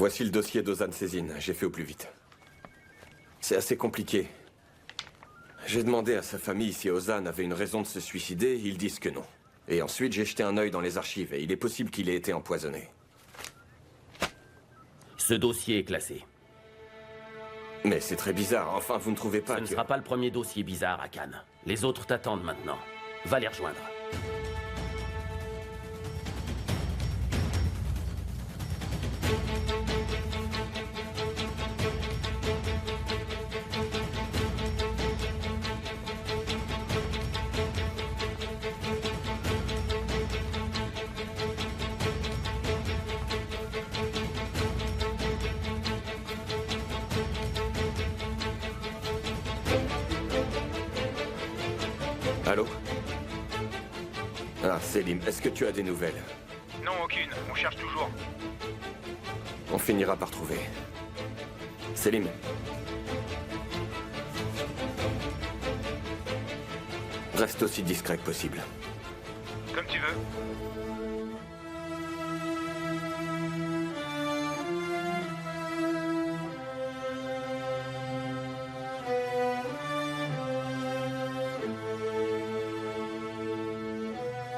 Voici le dossier d'Ozan Cézine. J'ai fait au plus vite. C'est assez compliqué. J'ai demandé à sa famille si Ozan avait une raison de se suicider. Ils disent que non. Et ensuite, j'ai jeté un œil dans les archives et il est possible qu'il ait été empoisonné. Ce dossier est classé. Mais c'est très bizarre. Enfin, vous ne trouvez pas Ce que... ne sera pas le premier dossier bizarre à Cannes. Les autres t'attendent maintenant. Va les rejoindre. Allô? Ah, Selim, est-ce que tu as des nouvelles? Non, aucune. On cherche toujours. On finira par trouver. Selim? Reste aussi discret que possible. Comme tu veux.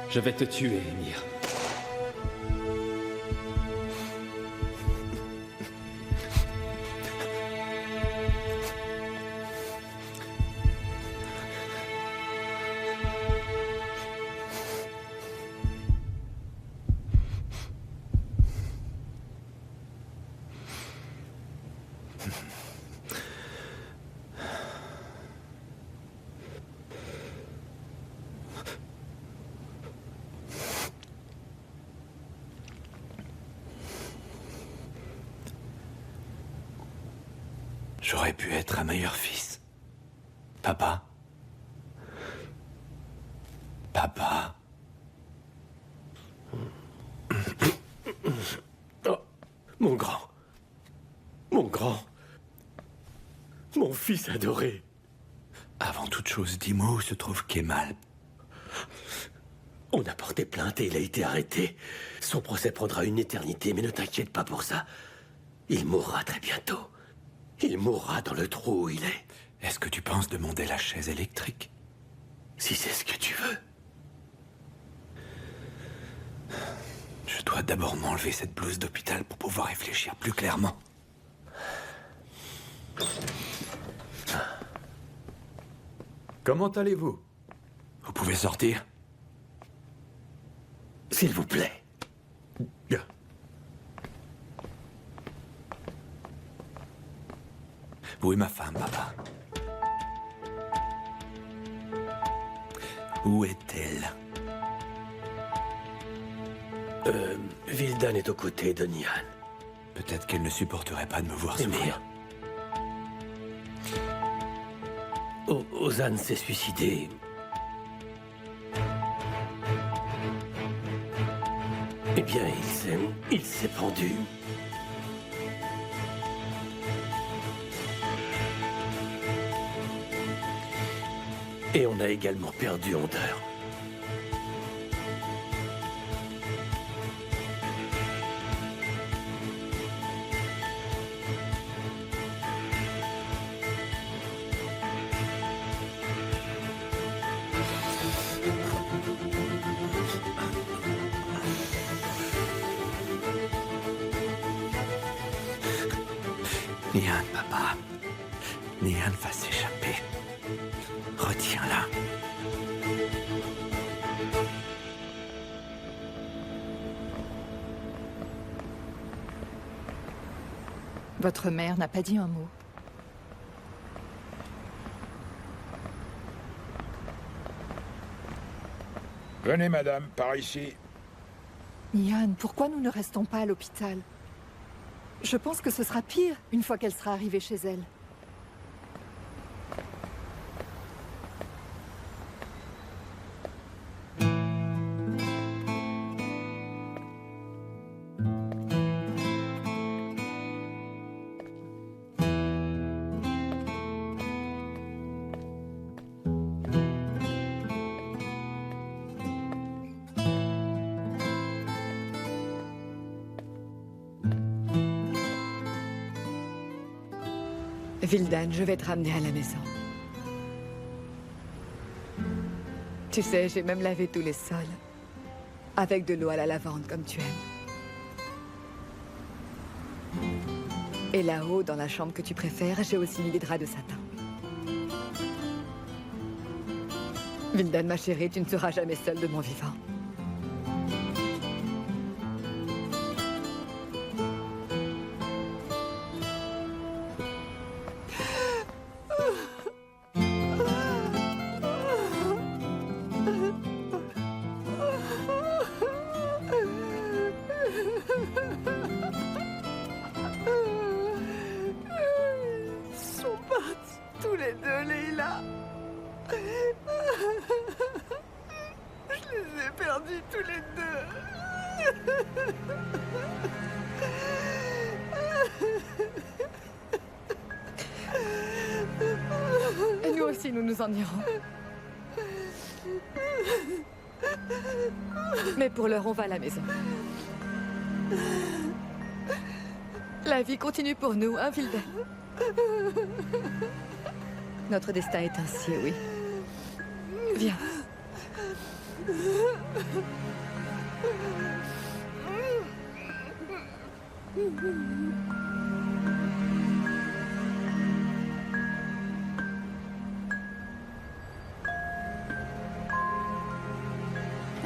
Je vais te tuer, Emir. J'aurais pu être un meilleur fils. Papa. Papa. Oh, mon grand. Mon grand. Mon fils adoré. Avant toute chose, dis-moi où se trouve Kemal. On a porté plainte et il a été arrêté. Son procès prendra une éternité, mais ne t'inquiète pas pour ça. Il mourra très bientôt. Il mourra dans le trou où il est. Est-ce que tu penses demander la chaise électrique? Si c'est ce que tu veux. Je dois d'abord m'enlever cette blouse d'hôpital pour pouvoir réfléchir plus clairement. Comment allez-vous? Vous pouvez sortir? S'il vous plaît. Où est ma femme, papa? Où est-elle? Vildan est aux côtés de Nihan. Peut-être qu'elle ne supporterait pas de me voir souffrir. Emir. Ozan s'est suicidé. Eh bien, il s'est pendu. Et on a également perdu Onder. Nihan, papa. Nihan va s'échapper. Retiens-la. Votre mère n'a pas dit un mot. Venez, madame, par ici. Nihan, pourquoi nous ne restons pas à l'hôpital? Je pense que ce sera pire une fois qu'elle sera arrivée chez elle. Vildan, je vais te ramener à la maison. Tu sais, j'ai même lavé tous les sols. Avec de l'eau à la lavande, comme tu aimes. Et là-haut, dans la chambre que tu préfères, j'ai aussi mis des draps de satin. Vildan, ma chérie, tu ne seras jamais seule de mon vivant. Ils sont partis tous les deux, Leila. Je les ai perdus tous les deux. Et nous aussi, nous nous en irons. Mais pour l'heure, on va à la maison. La vie continue pour nous, hein, Vildan? Notre destin est ainsi, oui. Viens.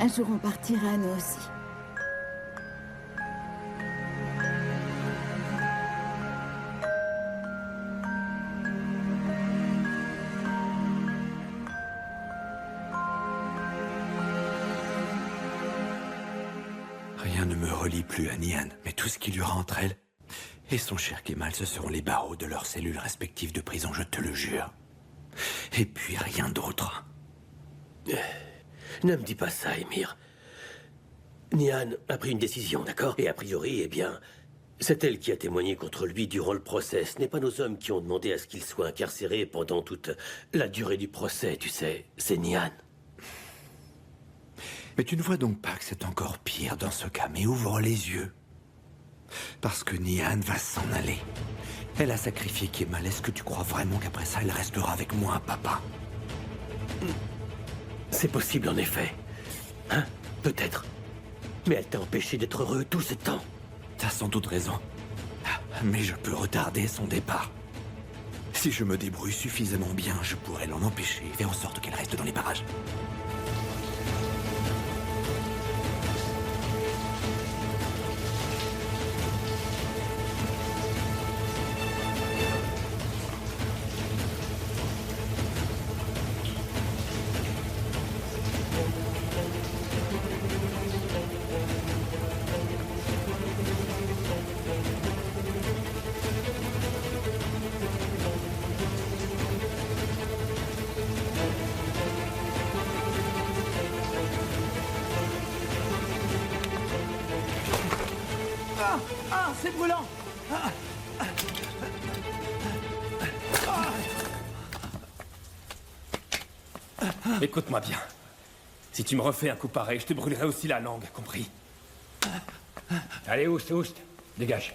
Un jour, on partira, nous aussi. Rien ne me relie plus à Nihan, mais tout ce qui lui rend entre elle et son cher Kemal, ce seront les barreaux de leurs cellules respectives de prison, je te le jure. Et puis rien d'autre. Ne me dis pas ça, Émir. Nihan a pris une décision, d'accord? Et a priori, eh bien, c'est elle qui a témoigné contre lui durant le procès. Ce n'est pas nos hommes qui ont demandé à ce qu'il soit incarcéré pendant toute la durée du procès, tu sais. C'est Nihan. Mais tu ne vois donc pas que c'est encore pire dans ce cas, mais ouvre les yeux. Parce que Nihan va s'en aller. Elle a sacrifié Kemal. Est-ce que tu crois vraiment qu'après ça, elle restera avec moi, papa? C'est possible, en effet. Hein? Peut-être. Mais elle t'a empêché d'être heureux tout ce temps. T'as sans doute raison. Mais je peux retarder son départ. Si je me débrouille suffisamment bien, je pourrais l'en empêcher et faire en sorte qu'elle reste dans les parages. Ah, c'est brûlant! Écoute-moi bien. Si tu me refais un coup pareil, je te brûlerai aussi la langue, compris? Allez, Oust, dégage.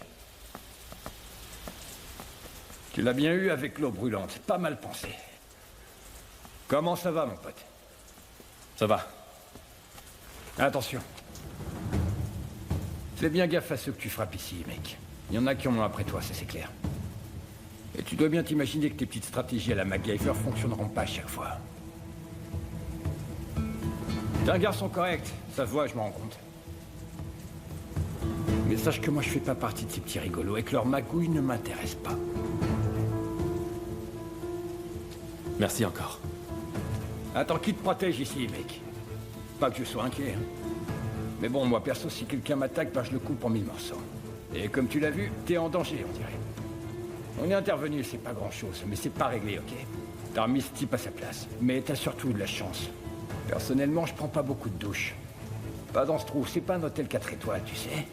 Tu l'as bien eu avec l'eau brûlante, pas mal pensé. Comment ça va, mon pote? Ça va. Attention. Fais bien gaffe à ceux que tu frappes ici, mec. Il y en a qui en ont après toi, ça c'est clair. Et tu dois bien t'imaginer que tes petites stratégies à la MacGyver fonctionneront pas à chaque fois. T'es un garçon correct, ça se voit, je m'en rends compte. Mais sache que moi je fais pas partie de ces petits rigolos et que leur magouille ne m'intéresse pas. Merci encore. Attends, qui te protège ici, mec? Pas que je sois inquiet, hein. Mais bon, moi perso, si quelqu'un m'attaque, ben je le coupe en 1000 morceaux. Et comme tu l'as vu, t'es en danger, on dirait. On est intervenu, c'est pas grand-chose, mais c'est pas réglé, ok? T'as remis ce type à sa place, mais t'as surtout de la chance. Personnellement, je prends pas beaucoup de douches. Pas dans ce trou, c'est pas un hôtel 4 étoiles, tu sais.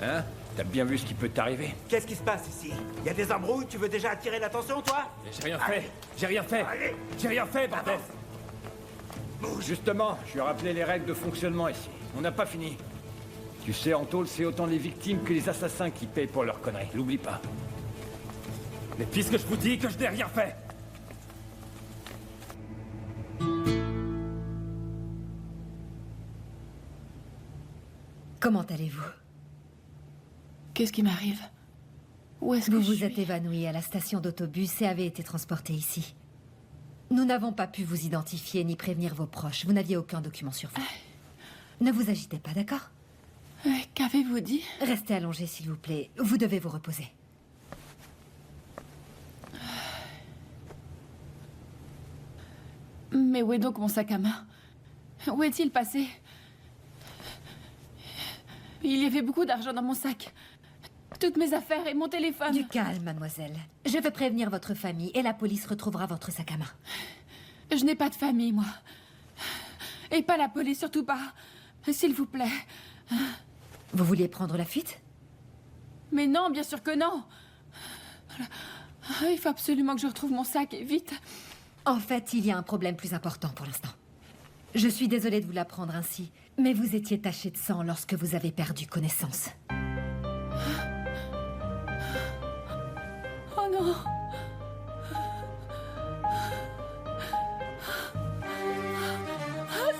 Hein? T'as bien vu ce qui peut t'arriver? Qu'est-ce qui se passe ici? Il y a des embrouilles? Tu veux déjà attirer l'attention, toi? J'ai rien fait. J'ai rien fait. J'ai rien fait, bordel. Justement, je lui ai rappelé les règles de fonctionnement ici. On n'a pas fini. Tu sais, en tôle, c'est autant les victimes que les assassins qui payent pour leurs conneries. L'oublie pas. Mais puisque je vous dis que je n'ai rien fait. Comment allez-vous? Qu'est-ce qui m'arrive? Où est-ce que Vous je vous suis? êtes évanoui à la station d'autobus et avez été transporté ici. Nous n'avons pas pu vous identifier ni prévenir vos proches. Vous n'aviez aucun document sur vous. Ne vous agitez pas, d'accord? Qu'avez-vous dit? Restez allongé, s'il vous plaît. Vous devez vous reposer. Mais où est donc mon sac à main? Où est-il passé? Il y avait beaucoup d'argent dans mon sac. Toutes mes affaires et mon téléphone. Du calme, mademoiselle. Je vais prévenir votre famille et la police retrouvera votre sac à main. Je n'ai pas de famille, moi. Et pas la police, surtout pas. S'il vous plaît. Vous vouliez prendre la fuite? Mais non, bien sûr que non. Il faut absolument que je retrouve mon sac, et vite. En fait, il y a un problème plus important pour l'instant. Je suis désolée de vous l'apprendre ainsi, mais vous étiez taché de sang lorsque vous avez perdu connaissance. Oh non.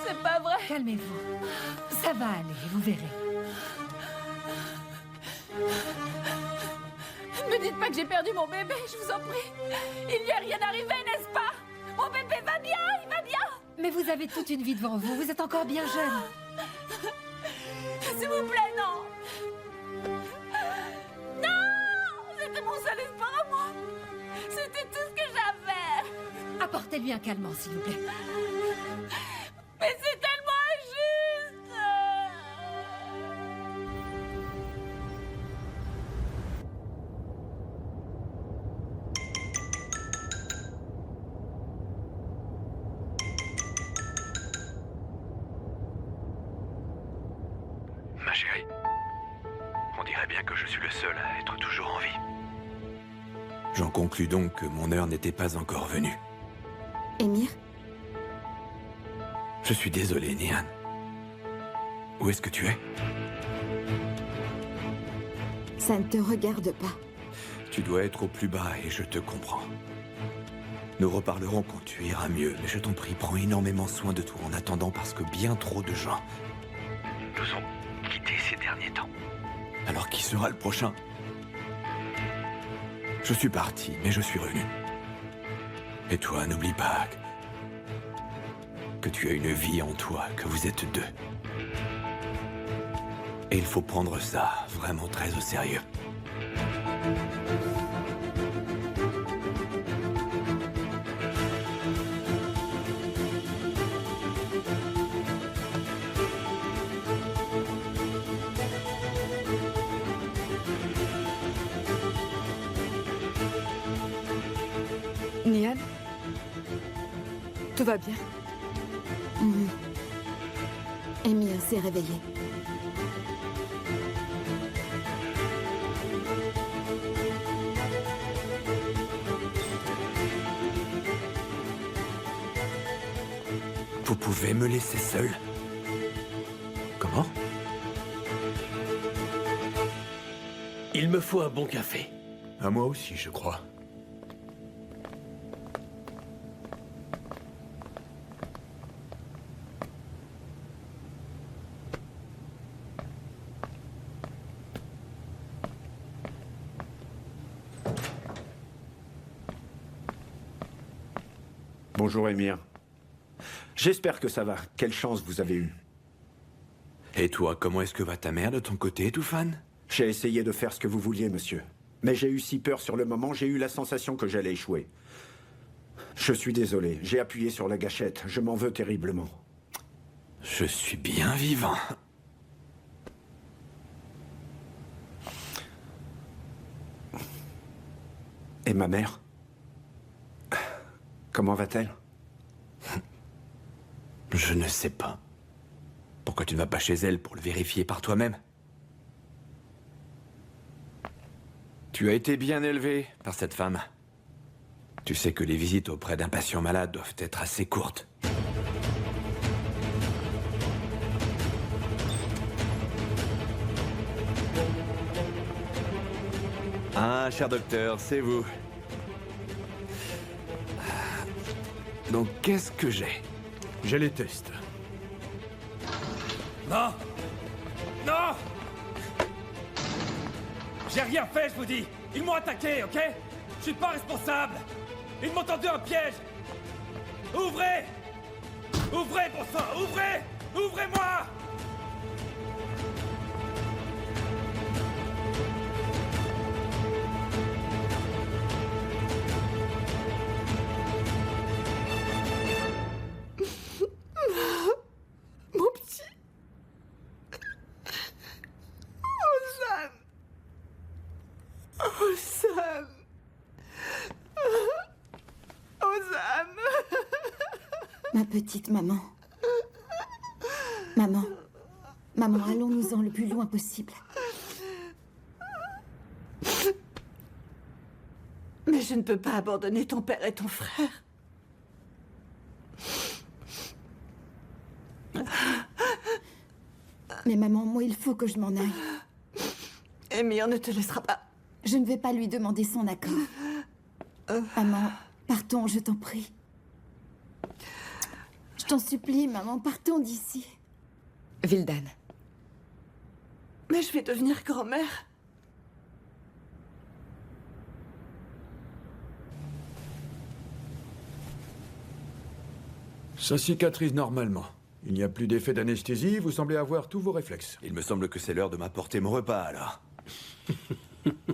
C'est pas vrai. Calmez-vous. Ça va aller, vous verrez. Ne me dites pas que j'ai perdu mon bébé, je vous en prie. Il lui est rien arrivé, n'est-ce pas? Mon bébé va bien, il va bien. Mais vous avez toute une vie devant vous, vous êtes encore bien jeune. S'il vous plaît, non. Non. C'était mon seul espoir à moi. C'était tout ce que j'avais. Apportez-lui un calmant, s'il vous plaît. Mais c'est tellement injuste. Ma chérie, on dirait bien que je suis le seul à être toujours en vie. J'en conclus donc que mon heure n'était pas encore venue. Émir? Je suis désolé, Nihan. Où est-ce que tu es? Ça ne te regarde pas. Tu dois être au plus bas et je te comprends. Nous reparlerons quand tu iras mieux, mais je t'en prie, prends énormément soin de toi en attendant parce que bien trop de gens nous ont quittés ces derniers temps. Alors qui sera le prochain? Je suis parti, mais je suis revenu. Et toi, n'oublie pas que tu as une vie en toi, que vous êtes deux. Et il faut prendre ça vraiment très au sérieux. Nihan? Tout va bien? Émir s'est réveillé. Vous pouvez me laisser seul? Comment? Il me faut un bon café. À moi aussi, je crois. Bonjour, Émir. J'espère que ça va. Quelle chance vous avez eue. Et toi, comment est-ce que va ta mère de ton côté, Toufan? J'ai essayé de faire ce que vous vouliez, monsieur. Mais j'ai eu si peur sur le moment, j'ai eu la sensation que j'allais échouer. Je suis désolé, j'ai appuyé sur la gâchette. Je m'en veux terriblement. Je suis bien vivant. Et ma mère? Comment va-t-elle? Je ne sais pas. Pourquoi tu ne vas pas chez elle pour le vérifier par toi-même? Tu as été bien élevé par cette femme. Tu sais que les visites auprès d'un patient malade doivent être assez courtes. Ah, cher docteur, c'est vous. Donc qu'est-ce que j'ai? J'ai les tests. Non! Non! J'ai rien fait, je vous dis! Ils m'ont attaqué, ok? Je suis pas responsable! Ils m'ont tendu un piège! Ouvrez! Ouvrez, bon sang! Ouvrez! Ouvrez-moi! Mon petit. Ozan. Ozan. Ma petite maman. Maman. Maman, allons-nous-en le plus loin possible. Mais je ne peux pas abandonner ton père et ton frère. Mais maman, moi, il faut que je m'en aille. Émir ne te laissera pas. Je ne vais pas lui demander son accord. Maman, partons, je t'en prie. Je t'en supplie, maman, partons d'ici. Vildan. Mais je vais devenir grand-mère. Ça cicatrise normalement. Il n'y a plus d'effet d'anesthésie, vous semblez avoir tous vos réflexes. Il me semble que c'est l'heure de m'apporter mon repas, alors.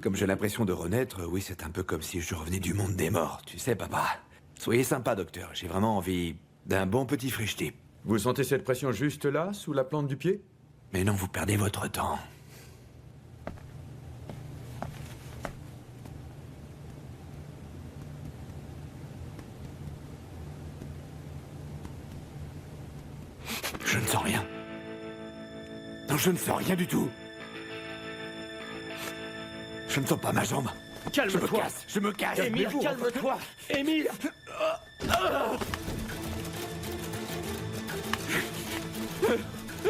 Comme j'ai l'impression de renaître, oui, c'est un peu comme si je revenais du monde des morts. Tu sais, papa. Soyez sympa, docteur. J'ai vraiment envie d'un bon petit frichti. Vous sentez cette pression juste là, sous la plante du pied? Mais non, vous perdez votre temps. Je ne sens rien. Non, je ne sens rien du tout. Je ne sens pas ma jambe. Calme-toi. Je me casse. Émile, calme-toi. Émile.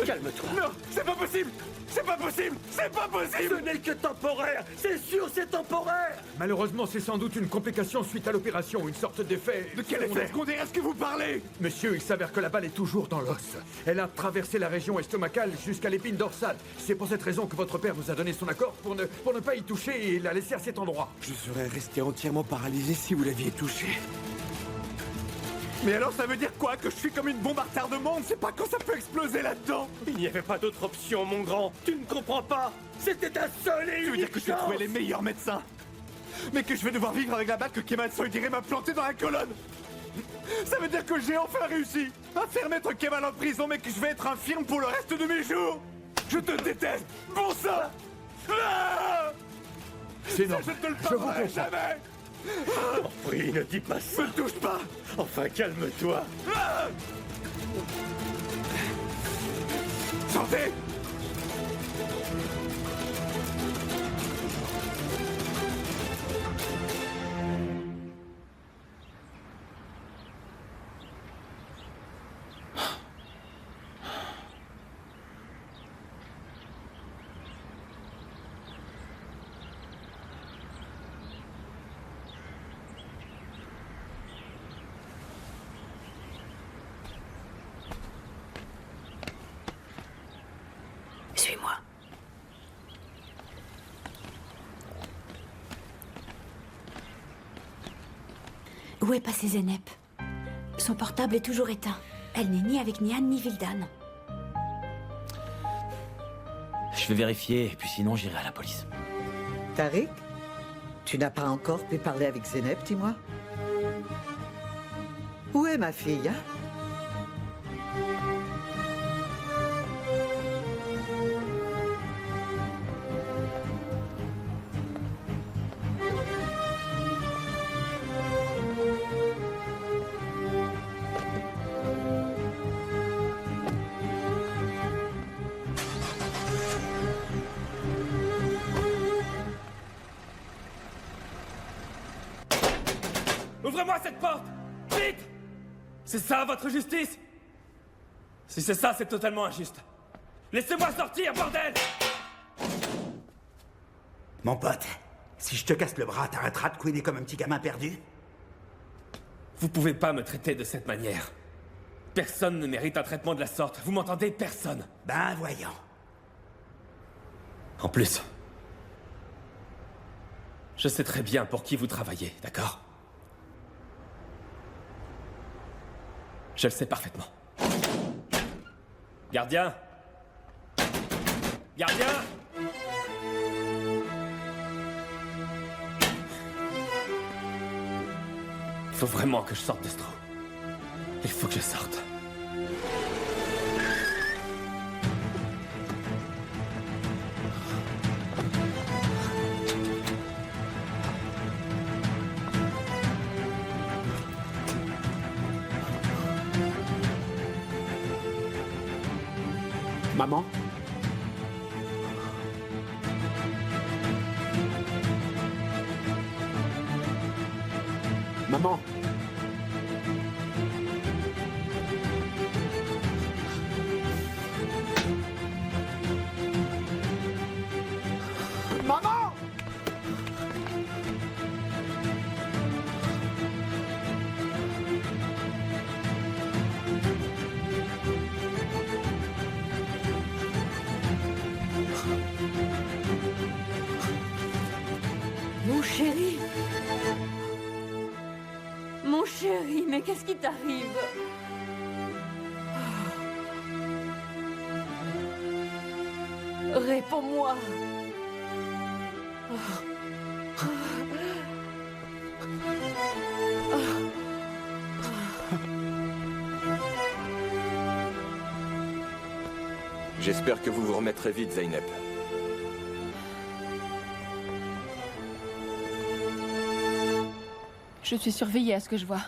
Calme-toi. Non, c'est pas possible. C'est pas possible. C'est pas possible. Ce n'est que temporaire. C'est sûr, c'est temporaire. Malheureusement, c'est sans doute une complication suite à l'opération, une sorte d'effet... De quel effet secondaire est-ce que vous parlez? Monsieur, il s'avère que la balle est toujours dans l'os. Elle a traversé la région estomacale jusqu'à l'épine dorsale. C'est pour cette raison que votre père vous a donné son accord pour ne pas y toucher et la laisser à cet endroit. Je serais resté entièrement paralysé si vous l'aviez touché. Mais alors ça veut dire quoi? Que je suis comme une bombe à retardement? On ne sait pas quand ça peut exploser là-dedans. Il n'y avait pas d'autre option, mon grand. Tu ne comprends pas. C'était ta seule et unique Tu veux dire que j'ai chance. trouvé les meilleurs médecins? Mais que je vais devoir vivre avec la balle que Kemal Soydire m'a plantée dans la colonne? Ça veut dire que j'ai enfin réussi à faire mettre Kemal en prison, mais que je vais être infirme pour le reste de mes jours. Je te déteste, bon sang. Ah, c'est normal. je te le Je vous pardonnerai comprends. jamais. T'en prie, ne dis pas ça. Ne touche pas. Enfin, calme-toi. Ah, sortez. Suis-moi. Où est passé Zeynep? Son portable est toujours éteint. Elle n'est ni avec Nihan ni Vildan. Je vais vérifier, et puis sinon j'irai à la police. Tariq, tu n'as pas encore pu parler avec Zeynep, dis-moi? Où est ma fille, hein? Ouvrez-moi cette porte! Vite! C'est ça votre justice? Si c'est ça, c'est totalement injuste. Laissez-moi sortir, bordel! Mon pote, si je te casse le bras, t'arrêteras de couiner comme un petit gamin perdu? Vous pouvez pas me traiter de cette manière. Personne ne mérite un traitement de la sorte. Vous m'entendez? Personne. Ben voyons. En plus, je sais très bien pour qui vous travaillez, d'accord? Je le sais parfaitement. Gardien! Gardien! Il faut vraiment que je sorte de ce trou. Il faut que je sorte. Maman? Maman? Maman! Mon chéri. Mon chéri, mais qu'est-ce qui t'arrive? Réponds-moi. J'espère que vous vous remettrez vite, Zeynep. Je suis surveillée à ce que je vois.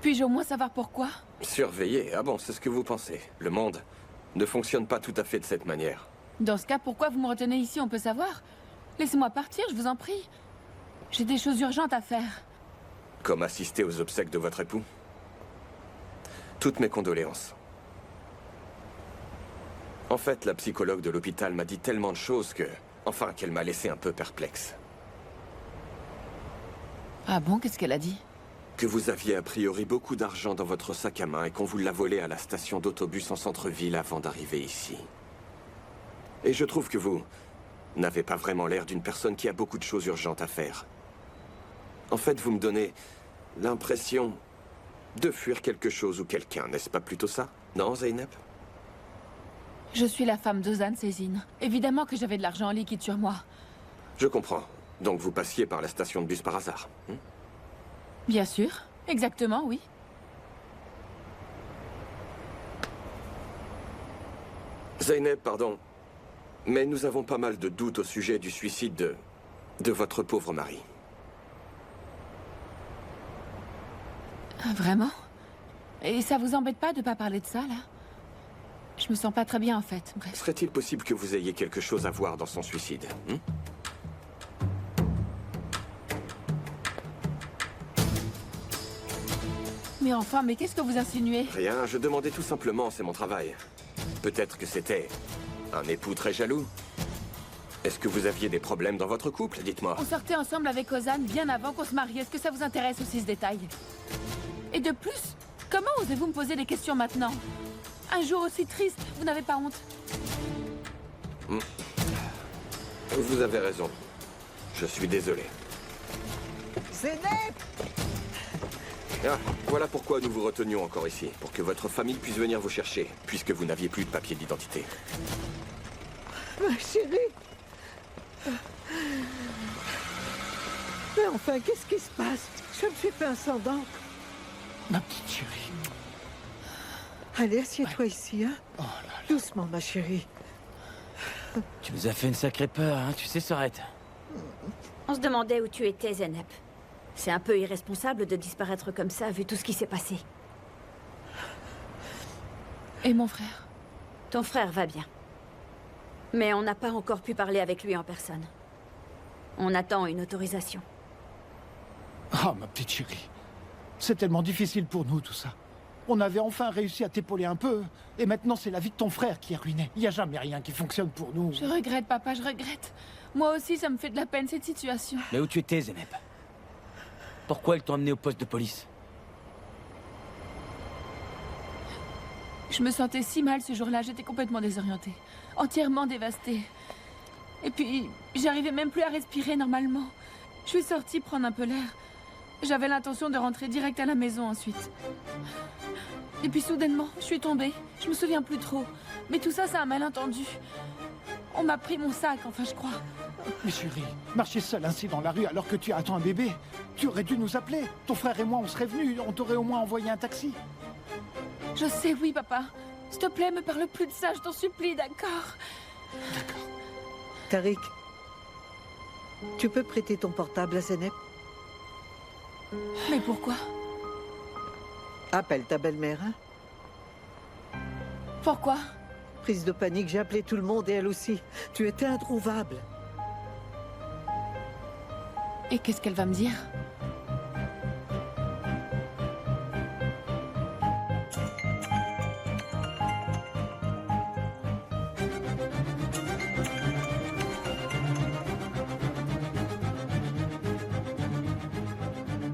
Puis-je au moins savoir pourquoi? Surveiller? Ah bon, c'est ce que vous pensez. Le monde ne fonctionne pas tout à fait de cette manière. Dans ce cas, pourquoi vous me retenez ici, on peut savoir? Laissez-moi partir, je vous en prie. J'ai des choses urgentes à faire. Comme assister aux obsèques de votre époux? Toutes mes condoléances. En fait, la psychologue de l'hôpital m'a dit tellement de choses que... Enfin, qu'elle m'a laissé un peu perplexe. Ah bon, qu'est-ce qu'elle a dit? Que vous aviez a priori beaucoup d'argent dans votre sac à main et qu'on vous l'a volé à la station d'autobus en centre-ville avant d'arriver ici. Et je trouve que vous n'avez pas vraiment l'air d'une personne qui a beaucoup de choses urgentes à faire. En fait, vous me donnez l'impression de fuir quelque chose ou quelqu'un, n'est-ce pas plutôt ça? Non, Zeynep? Je suis la femme d'Ozan Cézine. Évidemment que j'avais de l'argent en liquide sur moi. Je comprends. Donc vous passiez par la station de bus par hasard, hein? Bien sûr. Exactement, oui. Zeynep, pardon. Mais nous avons pas mal de doutes au sujet du suicide de votre pauvre mari. Ah, vraiment? Et ça vous embête pas de pas parler de ça, là? Je me sens pas très bien, en fait. Bref. Serait-il possible que vous ayez quelque chose à voir dans son suicide, hein? Mais enfin, mais qu'est-ce que vous insinuez? Rien, je demandais tout simplement, c'est mon travail. Peut-être que c'était un époux très jaloux. Est-ce que vous aviez des problèmes dans votre couple, dites-moi? On sortait ensemble avec Ozan bien avant qu'on se marie. Est-ce que ça vous intéresse aussi, ce détail? Et de plus, comment osez-vous me poser des questions maintenant? Un jour aussi triste, vous n'avez pas honte? Vous avez raison. Je suis désolé. Zeynep! Ah, voilà pourquoi nous vous retenions encore ici. Pour que votre famille puisse venir vous chercher, puisque vous n'aviez plus de papier d'identité. Ma chérie! Mais enfin, qu'est-ce qui se passe? Je me suis fait un sang d'encre. Ma petite chérie. Allez, assieds-toi ici, hein? Oh là là. Doucement, ma chérie. Tu nous as fait une sacrée peur, hein, tu sais, Sorette. On se demandait où tu étais, Zeynep. C'est un peu irresponsable de disparaître comme ça, vu tout ce qui s'est passé. Et mon frère? Ton frère va bien. Mais on n'a pas encore pu parler avec lui en personne. On attend une autorisation. Ah, ma petite chérie. C'est tellement difficile pour nous, tout ça. On avait enfin réussi à t'épauler un peu, et maintenant c'est la vie de ton frère qui est ruinée. Il n'y a jamais rien qui fonctionne pour nous. Je regrette, papa, je regrette. Moi aussi, ça me fait de la peine, cette situation. Mais où tu étais, Zeynep? Pourquoi ils t'ont emmené au poste de police? Je me sentais si mal ce jour-là, j'étais complètement désorientée. Entièrement dévastée. Et puis, j'arrivais même plus à respirer normalement. Je suis sortie prendre un peu l'air. J'avais l'intention de rentrer direct à la maison ensuite. Et puis soudainement, je suis tombée. Je me souviens plus trop. Mais tout ça, c'est un malentendu. On m'a pris mon sac, enfin je crois. Mais chérie, marcher seule ainsi dans la rue alors que tu attends un bébé, tu aurais dû nous appeler. Ton frère et moi, on serait venus, on t'aurait au moins envoyé un taxi. Je sais, oui, papa. S'il te plaît, me parle plus de ça, je t'en supplie, d'accord? D'accord. Tariq, tu peux prêter ton portable à Zeynep? Mais pourquoi? Appelle ta belle-mère, hein? Pourquoi? Prise de panique, j'ai appelé tout le monde et elle aussi. Tu étais introuvable. Et qu'est-ce qu'elle va me dire?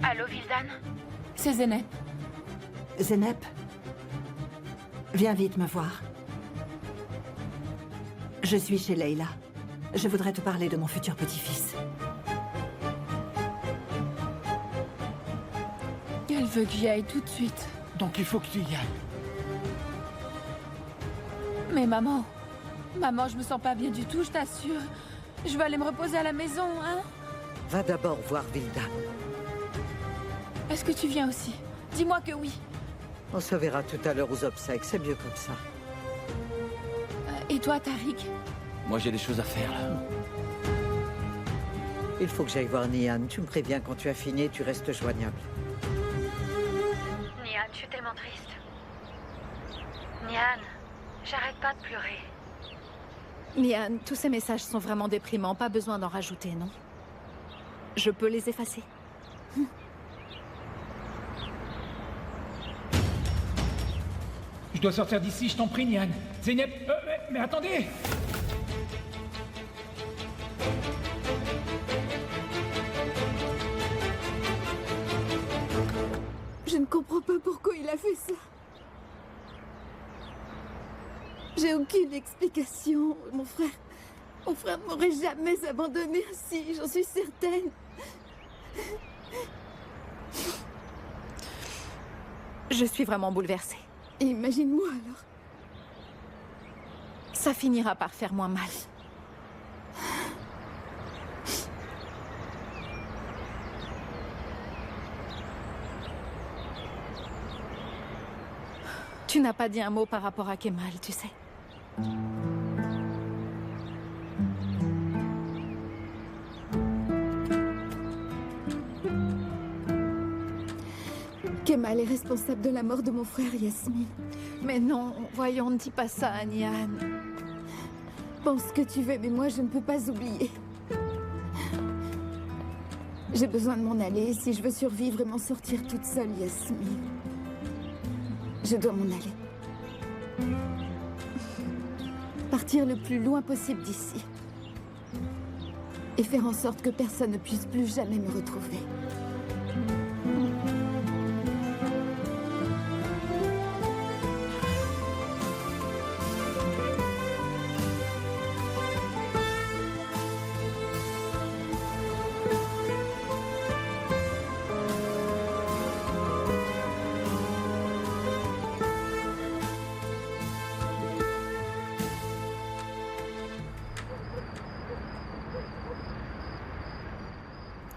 Allô, Vildan? C'est Zeynep. Zeynep? Viens vite me voir. Je suis chez Leila. Je voudrais te parler de mon futur petit-fils. Elle veut que j'y aille tout de suite. Donc il faut que tu y ailles. Mais maman... Maman, je me sens pas bien du tout, je t'assure. Je vais aller me reposer à la maison, hein? Va d'abord voir Vildan. Est-ce que tu viens aussi? Dis-moi que oui. On se verra tout à l'heure aux obsèques, c'est mieux comme ça. Et toi, Tariq? Moi, j'ai des choses à faire, là. Il faut que j'aille voir Nihan. Tu me préviens quand tu as fini et tu restes joignable. Nihan, je suis tellement triste. Nihan, j'arrête pas de pleurer. Nihan, tous ces messages sont vraiment déprimants. Pas besoin d'en rajouter, non? Je peux les effacer. Je dois sortir d'ici, je t'en prie, Nihan. Zeynep, mais attendez! Je ne comprends pas pourquoi il a fait ça. J'ai aucune explication. Mon frère m'aurait jamais abandonné ainsi, j'en suis certaine. Je suis vraiment bouleversée. Imagine-moi alors. Ça finira par faire moins mal. Tu n'as pas dit un mot par rapport à Kemal, tu sais. Kemal est responsable de la mort de mon frère Yasmine. Mais non, voyons, ne dis pas ça à Nihan. Pense ce que tu veux, mais moi je ne peux pas oublier. J'ai besoin de m'en aller si je veux survivre et m'en sortir toute seule, Yasmine. Je dois m'en aller. Partir le plus loin possible d'ici. Et faire en sorte que personne ne puisse plus jamais me retrouver.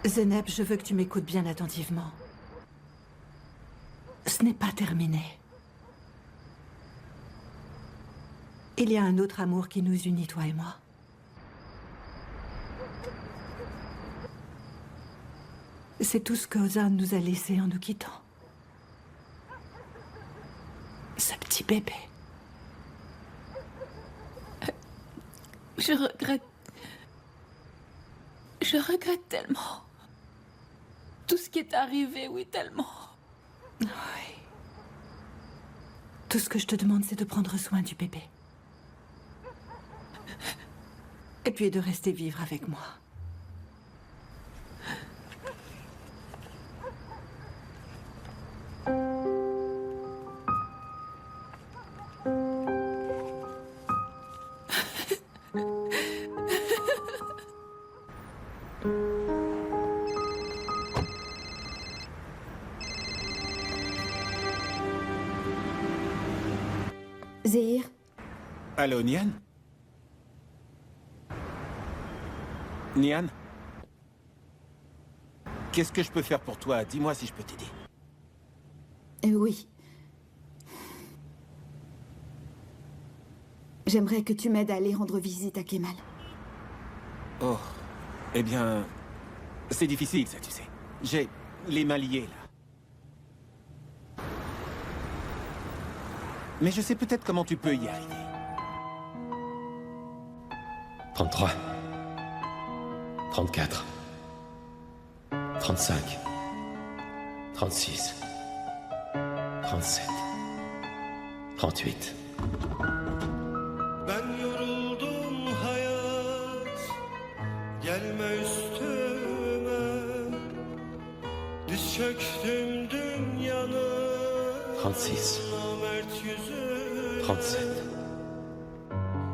Zeynep, je veux que tu m'écoutes bien attentivement. Ce n'est pas terminé. Il y a un autre amour qui nous unit, toi et moi. C'est tout ce que Ozan nous a laissé en nous quittant. Ce petit bébé. Je regrette tellement. Tout ce qui est arrivé, oui, tellement. Oui. Tout ce que je te demande, c'est de prendre soin du bébé. Et puis de rester vivre avec moi. Zéhir? Allô, Nian? Nian? Qu'est-ce que je peux faire pour toi? Dis-moi si je peux t'aider. Oui. J'aimerais que tu m'aides à aller rendre visite à Kemal. Oh, eh bien, c'est difficile, ça, tu sais. J'ai les mains liées, là. Mais je sais peut-être comment tu peux y arriver. 33. 34. 35. 36. 37. 38. Ben yoruldum hayat, gelme üstüme. Diz çöktüm dünyanın 36. namert yüzüne. 37.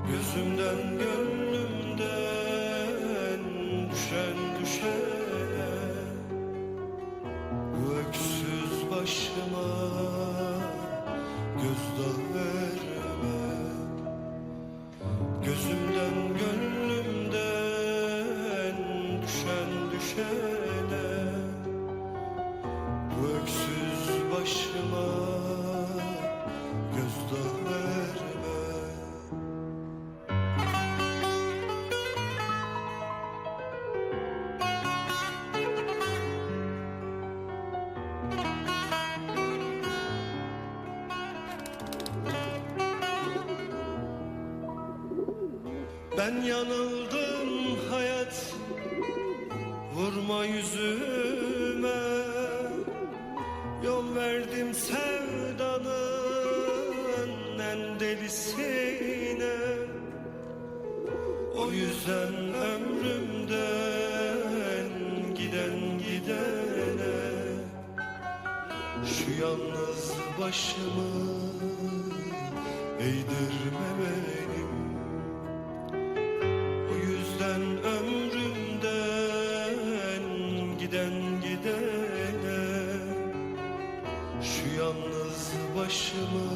Gözümden gönlümden düşen düşene. Bu öksüz başıma gözdağı verme. Gözümden gönlümden düşen düşene. Bu öksüz başıma gözdağı verme. Ben yanıldım hayat, vurma yüzüme. Yol verdim sevdanın en delisine. O yüzden ömrümden giden gidene. Şu yalnız başımı eğdirme benim. Ömrümden giden gidene. Şu yalnız başımı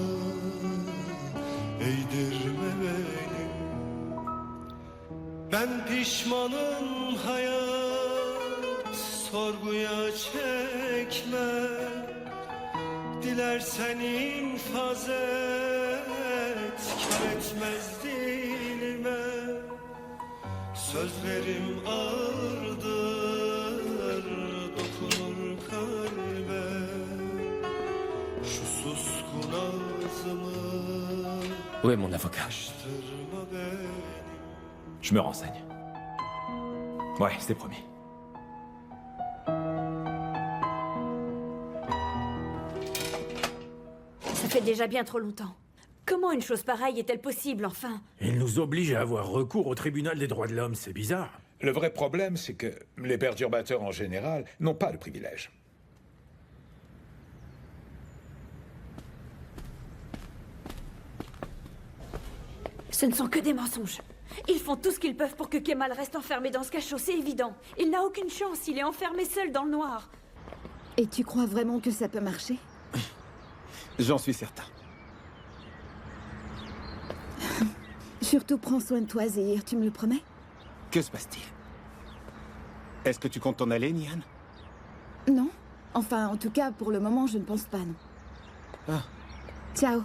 eğdirme benim. Ben pişmanım hayat, sorguya çekme. Dilersen infaz et, kar etmez dilime. Sözlerim ağırdır, dokunur kalbe. Şu suskun ağzımı Où est mon avocat? açtırma benim. Je me renseigne. Ouais, c'est promis. Ça fait déjà bien trop longtemps. Comment une chose pareille est-elle possible, enfin? Il nous oblige à avoir recours au tribunal des droits de l'homme, c'est bizarre. Le vrai problème, c'est que les perturbateurs en général n'ont pas de privilège. Ce ne sont que des mensonges. Ils font tout ce qu'ils peuvent pour que Kemal reste enfermé dans ce cachot, c'est évident. Il n'a aucune chance, il est enfermé seul dans le noir. Et tu crois vraiment que ça peut marcher? J'en suis certain. Surtout prends soin de toi, Zéhir, tu me le promets? Que se passe-t-il? Est-ce que tu comptes t'en aller, Nian? Non. Enfin, en tout cas, pour le moment, je ne pense pas, non. Ah. Ciao.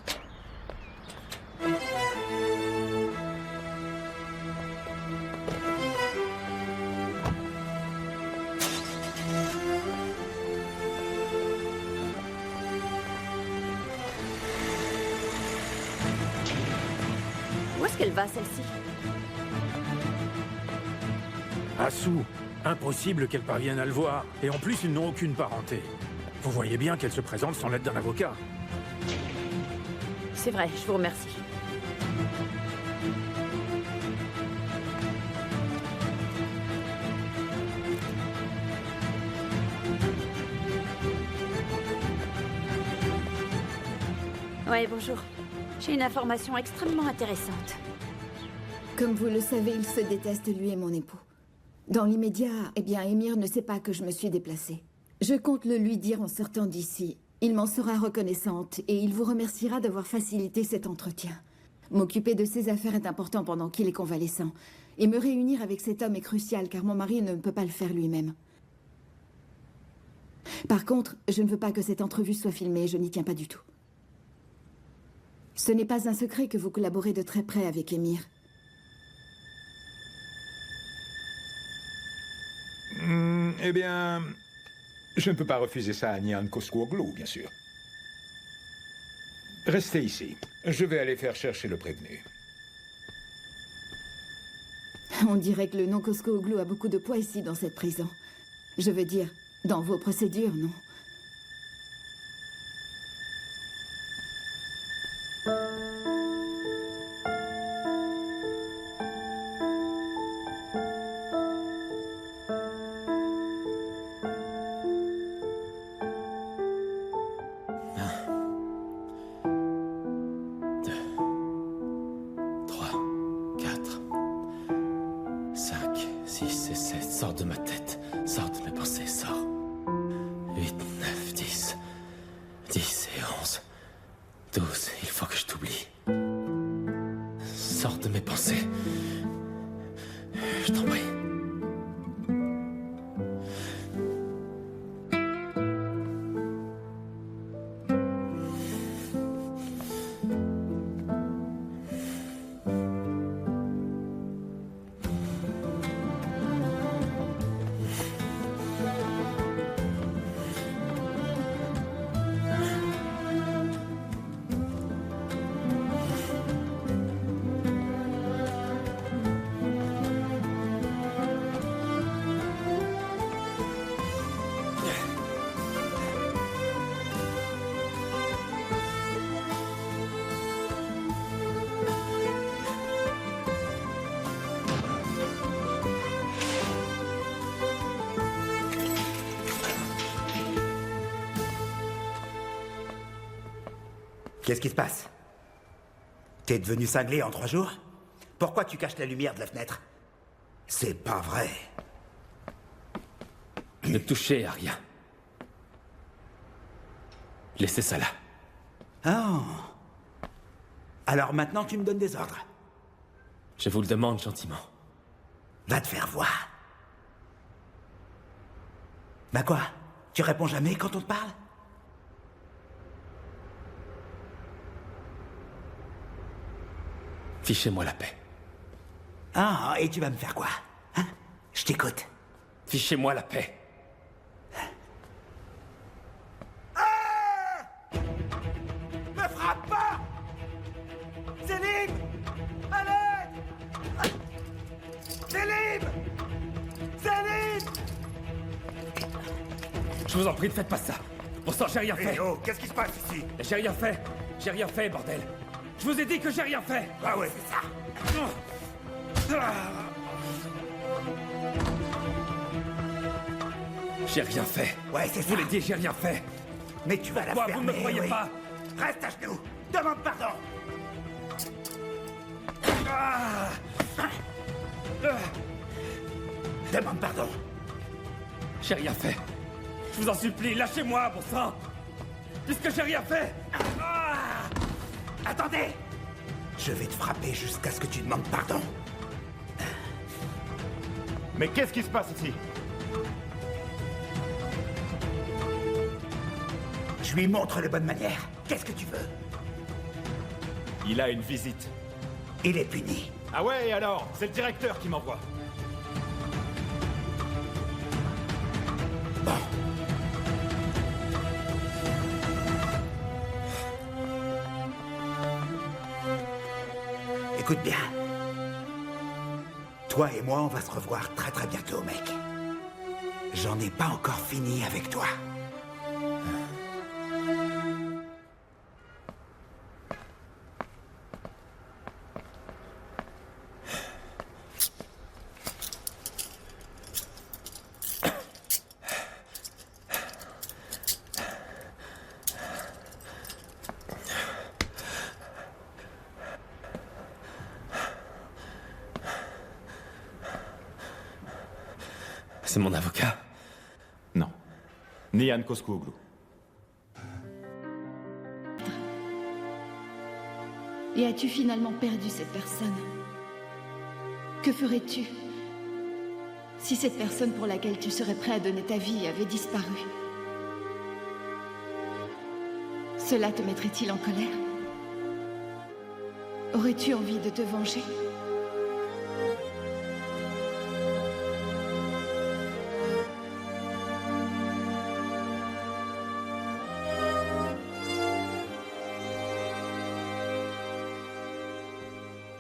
Où est-ce qu'elle va, celle-ci? Assou, impossible qu'elle parvienne à le voir. Et en plus, ils n'ont aucune parenté. Vous voyez bien qu'elle se présente sans l'aide d'un avocat. C'est vrai, je vous remercie. Ouais, bonjour. J'ai une information extrêmement intéressante. Comme vous le savez, il se déteste, lui et mon époux. Dans l'immédiat, eh bien, Émir ne sait pas que je me suis déplacée. Je compte le lui dire en sortant d'ici. Il m'en sera reconnaissante et il vous remerciera d'avoir facilité cet entretien. M'occuper de ses affaires est important pendant qu'il est convalescent. Et me réunir avec cet homme est crucial car mon mari ne peut pas le faire lui-même. Par contre, je ne veux pas que cette entrevue soit filmée, je n'y tiens pas du tout. Ce n'est pas un secret que vous collaborez de très près avec Émir. Eh bien, je ne peux pas refuser ça à Nihan Koskuoglu, bien sûr. Restez ici. Je vais aller faire chercher le prévenu. On dirait que le nom Koskuoglu a beaucoup de poids ici dans cette prison. Je veux dire, dans vos procédures, non? Qu'est-ce qui se passe? T'es devenu cinglé en 3 jours? Pourquoi tu caches la lumière de la fenêtre? C'est pas vrai. Ne touchez à rien. Laissez ça là. Oh. Alors maintenant tu me donnes des ordres. Je vous le demande gentiment. Va te faire voir. Bah quoi? Tu réponds jamais quand on te parle? Fichez-moi la paix. Ah, et tu vas me faire quoi? Hein? Je t'écoute. Fichez-moi la paix. Me frappe pas! Céline! Allez! Céline! Céline! Je vous en prie, ne faites pas ça. Bon sang, j'ai rien fait. Oh, qu'est-ce qui se passe ici? J'ai rien fait. J'ai rien fait, bordel. Je vous ai dit que j'ai rien fait. Ah ouais, c'est ça. J'ai rien fait. Ouais, c'est ça. Je vous l'ai dit, j'ai rien fait. Mais tu vas la Pourquoi fermer, vous ne me croyez oui. pas? Reste à genoux. Demande pardon. Demande pardon. J'ai rien fait. Je vous en supplie, lâchez-moi, bon sang. Puisque j'ai rien fait. Attendez! Je vais te frapper jusqu'à ce que tu demandes pardon. Mais qu'est-ce qui se passe ici? Je lui montre les bonnes manières. Qu'est-ce que tu veux? Il a une visite. Il est puni. Ah ouais, et alors? C'est le directeur qui m'envoie. Bon. Écoute bien. Toi et moi, on va se revoir très très bientôt, mec. J'en ai pas encore fini avec toi. C'est mon avocat? Non. Nihan Koskuoglu. Et as-tu finalement perdu cette personne? Que ferais-tu si cette personne pour laquelle tu serais prêt à donner ta vie avait disparu? Cela te mettrait-il en colère? Aurais-tu envie de te venger?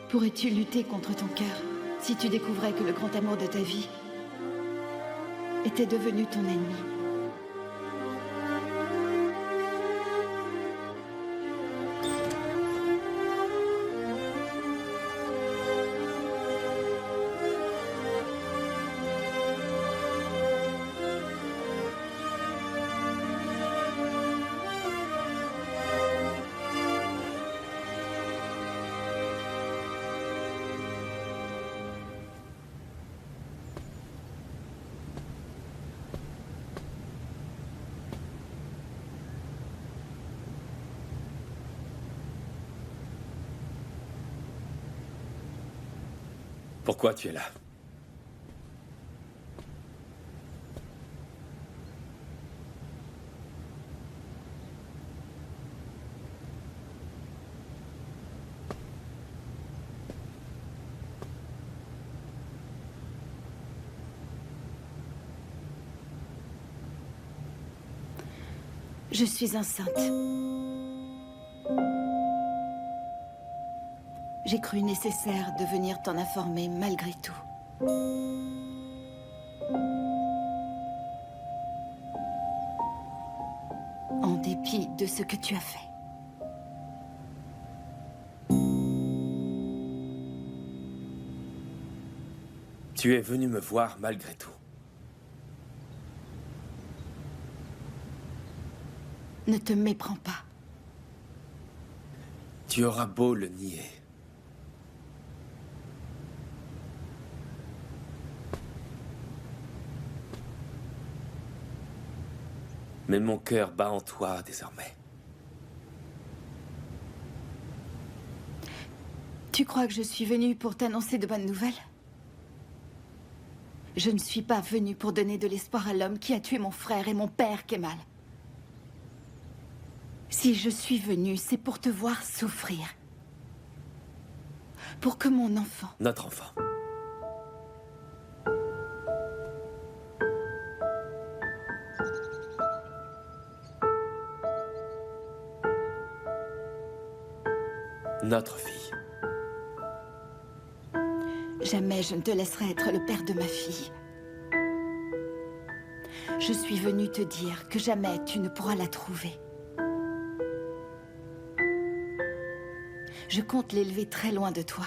Pourrais-tu lutter contre ton cœur si tu découvrais que le grand amour de ta vie était devenu ton ennemi? Pourquoi tu es là? Je suis enceinte. J'ai cru nécessaire de venir t'en informer malgré tout. En dépit de ce que tu as fait. Tu es venu me voir malgré tout. Ne te méprends pas. Tu auras beau le nier. Mais mon cœur bat en toi désormais. Tu crois que je suis venue pour t'annoncer de bonnes nouvelles? Je ne suis pas venue pour donner de l'espoir à l'homme qui a tué mon frère et mon père, Kemal. Si je suis venue, c'est pour te voir souffrir. Pour que mon enfant... Notre enfant. Notre fille. Jamais je ne te laisserai être le père de ma fille. Je suis venue te dire que jamais tu ne pourras la trouver. Je compte l'élever très loin de toi.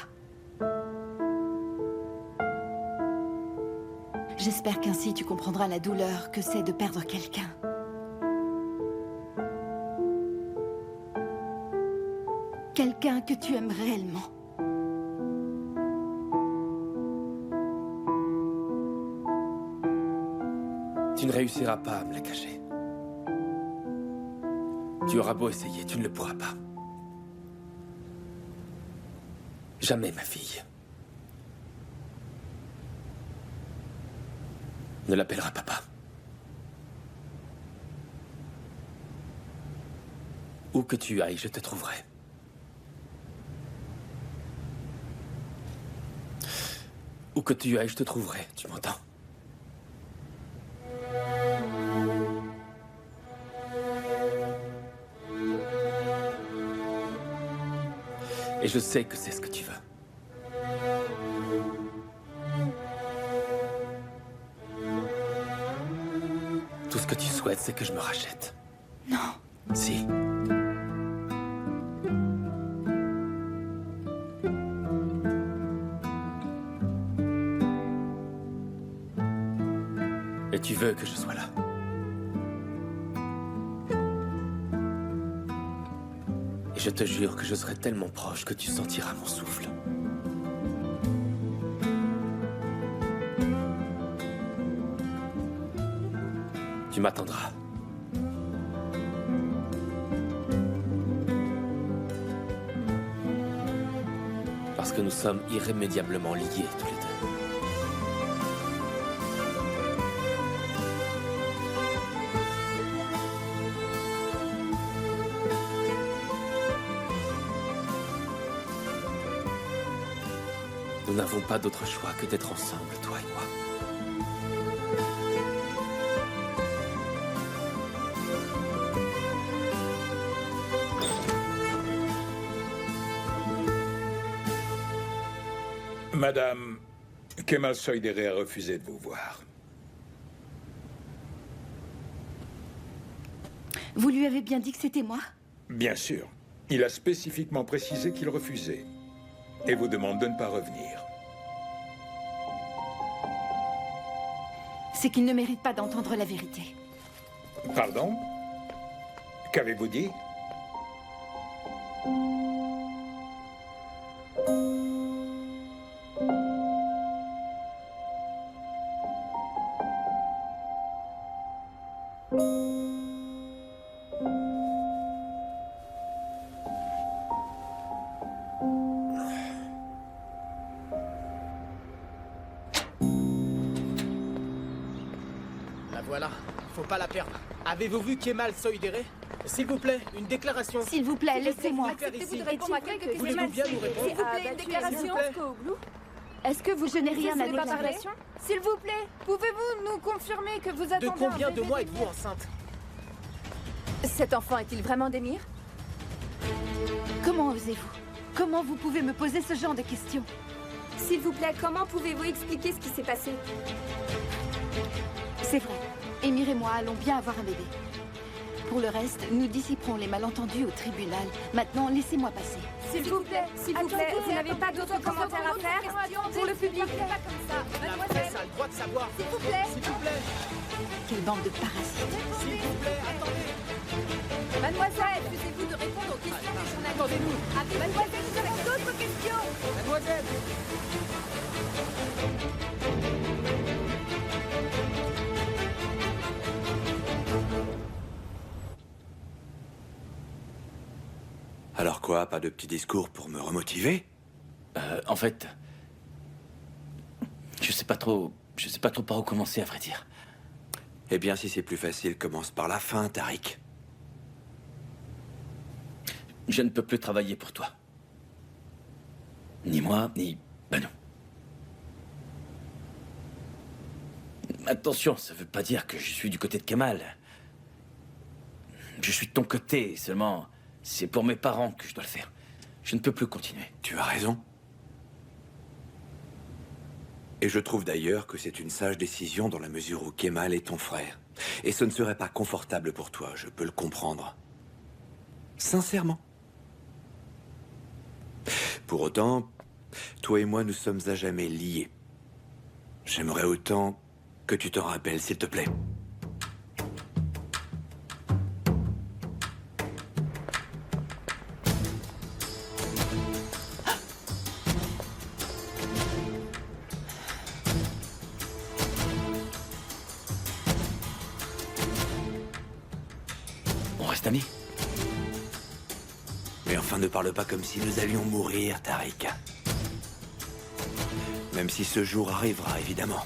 J'espère qu'ainsi tu comprendras la douleur que c'est de perdre quelqu'un. Quelqu'un que tu aimes réellement. Tu ne réussiras pas à me la cacher. Tu auras beau essayer, tu ne le pourras pas. Jamais, ma fille. Ne l'appellera papa. Où que tu ailles, je te trouverai. Où que tu ailles, je te trouverai, tu m'entends? Et je sais que c'est ce que tu veux. Tout ce que tu souhaites, c'est que je me rachète. Non. Si. Et tu veux que je sois là. Et je te jure que je serai tellement proche que tu sentiras mon souffle. Tu m'attendras. Parce que nous sommes irrémédiablement liés tous les deux. Nous n'avons pas d'autre choix que d'être ensemble, toi et moi. Madame, Kemal Soydere a refusé de vous voir. Vous lui avez bien dit que c'était moi? Bien sûr. Il a spécifiquement précisé qu'il refusait. Et vous demande de ne pas revenir. C'est qu'il ne mérite pas d'entendre la vérité. Pardon? Qu'avez-vous dit? La voilà, faut pas la perdre. Avez-vous vu Kemal Soydere? S'il vous plaît, une déclaration. S'il vous plaît, laissez-moi. Acceptez-vous de répondre à quelques questions? Voulez-vous bien nous répondre? S'il vous plaît, une déclaration. Est-ce que vous... Je n'ai rien à déclarer. S'il vous plaît, pouvez-vous nous confirmer que vous attendez De combien un de bébé mois êtes-vous enceinte? Cet enfant est-il vraiment d'Emir? Comment osez-vous? Comment vous pouvez me poser ce genre de questions? S'il vous plaît, comment pouvez-vous expliquer ce qui s'est passé? C'est vrai. Emir et moi allons bien avoir un bébé. Pour le reste, nous dissiperons les malentendus au tribunal. Maintenant, laissez-moi passer. S'il vous plaît, vous n'avez pas d'autres commentaires à faire pour le public? Pas comme ça. La presse a le droit de savoir. S'il vous plaît. S'il vous plaît. Quelle bande de parasites. S'il vous plaît, attendez. Mademoiselle, refusez-vous de répondre aux questions des journalistes? Attendez-nous. Mademoiselle, vous avez d'autres questions? Mademoiselle. Alors quoi, pas de petit discours pour me remotiver? En fait... Je sais pas trop par où commencer, à vrai dire. Eh bien, si c'est plus facile, commence par la fin, Tariq. Je ne peux plus travailler pour toi. Ni moi, ni Banu. Attention, ça veut pas dire que je suis du côté de Kemal. Je suis de ton côté, seulement... C'est pour mes parents que je dois le faire. Je ne peux plus continuer. Tu as raison. Et je trouve d'ailleurs que c'est une sage décision dans la mesure où Kemal est ton frère. Et ce ne serait pas confortable pour toi, je peux le comprendre. Sincèrement. Pour autant, toi et moi, nous sommes à jamais liés. J'aimerais autant que tu t'en rappelles, s'il te plaît. Amis. Mais enfin, ne parle pas comme si nous allions mourir, Tariq. Même si ce jour arrivera, évidemment.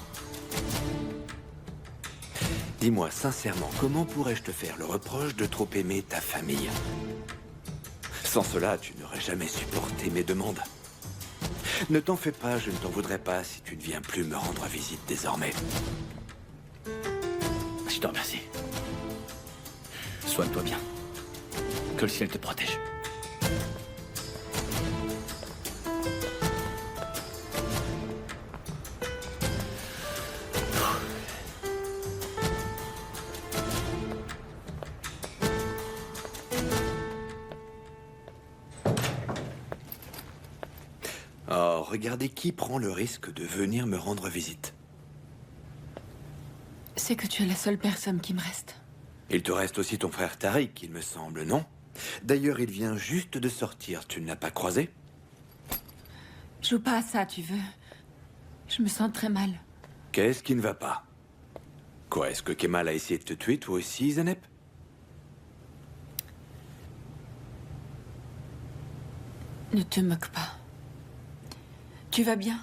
Dis-moi sincèrement, comment pourrais-je te faire le reproche de trop aimer ta famille? Sans cela, tu n'aurais jamais supporté mes demandes. Ne t'en fais pas, je ne t'en voudrais pas si tu ne viens plus me rendre visite désormais. Je te remercie. Soigne-toi bien. Que le ciel te protège. Oh, regardez qui prend le risque de venir me rendre visite. C'est que tu es la seule personne qui me reste. Il te reste aussi ton frère Tariq, il me semble, non? D'ailleurs, il vient juste de sortir. Tu ne l'as pas croisé? Joue pas à ça, tu veux. Je me sens très mal. Qu'est-ce qui ne va pas? Quoi, est-ce que Kemal a essayé de te tuer, toi aussi, Zenep? Ne te moque pas. Tu vas bien?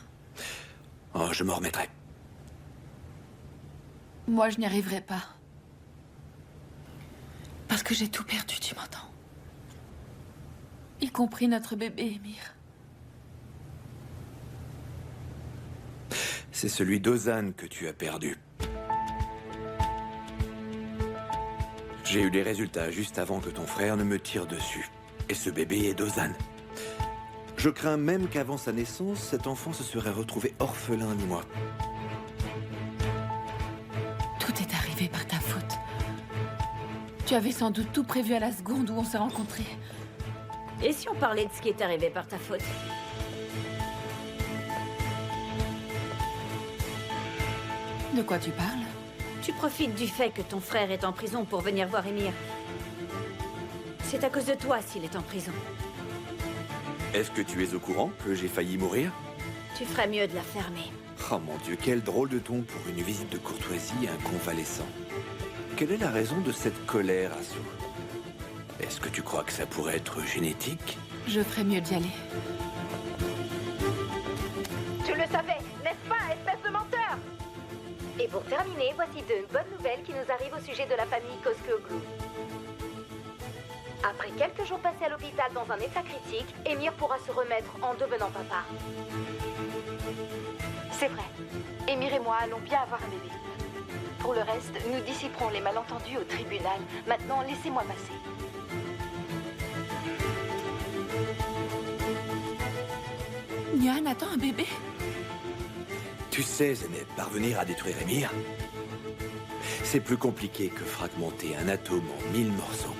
Oh, je m'en remettrai. Moi, je n'y arriverai pas. Parce que j'ai tout perdu, tu m'entends? Y compris notre bébé, Émir. C'est celui d'Ozan que tu as perdu. J'ai eu les résultats juste avant que ton frère ne me tire dessus. Et ce bébé est d'Ozan. Je crains même qu'avant sa naissance, cet enfant se serait retrouvé orphelin ni moi. Tout est arrivé par ta faute. Tu avais sans doute tout prévu à la seconde où on s'est rencontrés. Et si on parlait de ce qui est arrivé par ta faute? De quoi tu parles? Tu profites du fait que ton frère est en prison pour venir voir Émir. C'est à cause de toi s'il est en prison. Est-ce que tu es au courant que j'ai failli mourir? Tu ferais mieux de la fermer. Oh mon Dieu, quel drôle de ton pour une visite de courtoisie à un convalescent. Quelle est la raison de cette colère, Asu? Est-ce que tu crois que ça pourrait être génétique? Je ferais mieux d'y aller. Tu le savais, n'est-ce pas, espèce de menteur? Et pour terminer, voici de bonnes nouvelles qui nous arrivent au sujet de la famille Koskoglou. Après quelques jours passés à l'hôpital dans un état critique, Émir pourra se remettre en devenant papa. C'est vrai, Émir et moi allons bien avoir un bébé. Pour le reste, nous dissiperons les malentendus au tribunal. Maintenant, laissez-moi passer. Nihan attend un bébé? Tu sais, Zeynep, parvenir à détruire Émir, c'est plus compliqué que fragmenter un atome en 1000 morceaux.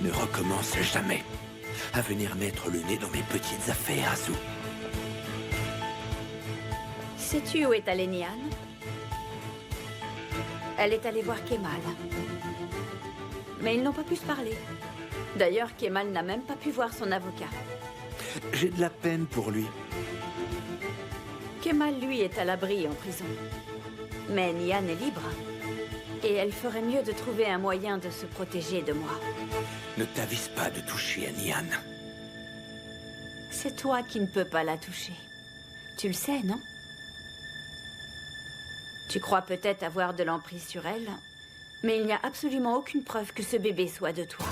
Ne recommence jamais à venir mettre le nez dans mes petites affaires, Asu. Sais-tu où est allée Nihan? Elle est allée voir Kemal. Mais ils n'ont pas pu se parler. D'ailleurs, Kemal n'a même pas pu voir son avocat. J'ai de la peine pour lui. Kemal, lui, est à l'abri en prison. Mais Nihan est libre. Et elle ferait mieux de trouver un moyen de se protéger de moi. Ne t'avise pas de toucher à Nihan. C'est toi qui ne peux pas la toucher. Tu le sais, non? Tu crois peut-être avoir de l'emprise sur elle, mais il n'y a absolument aucune preuve que ce bébé soit de toi.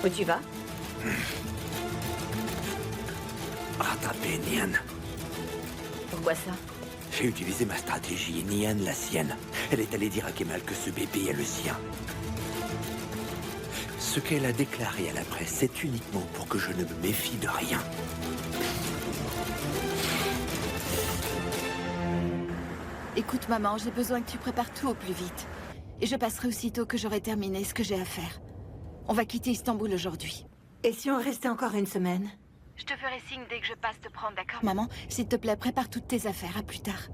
Où tu vas? Rattraper Nihan. Pourquoi ça? J'ai utilisé ma stratégie et Nihan la sienne. Elle est allée dire à Kemal que ce bébé est le sien. Ce qu'elle a déclaré à la presse, c'est uniquement pour que je ne me méfie de rien. Écoute, maman, j'ai besoin que tu prépares tout au plus vite. Et je passerai aussitôt que j'aurai terminé ce que j'ai à faire. On va quitter Istanbul aujourd'hui. Et si on restait encore une semaine? Je te ferai signe dès que je passe te prendre, d'accord? Maman, s'il te plaît, prépare toutes tes affaires. À plus tard.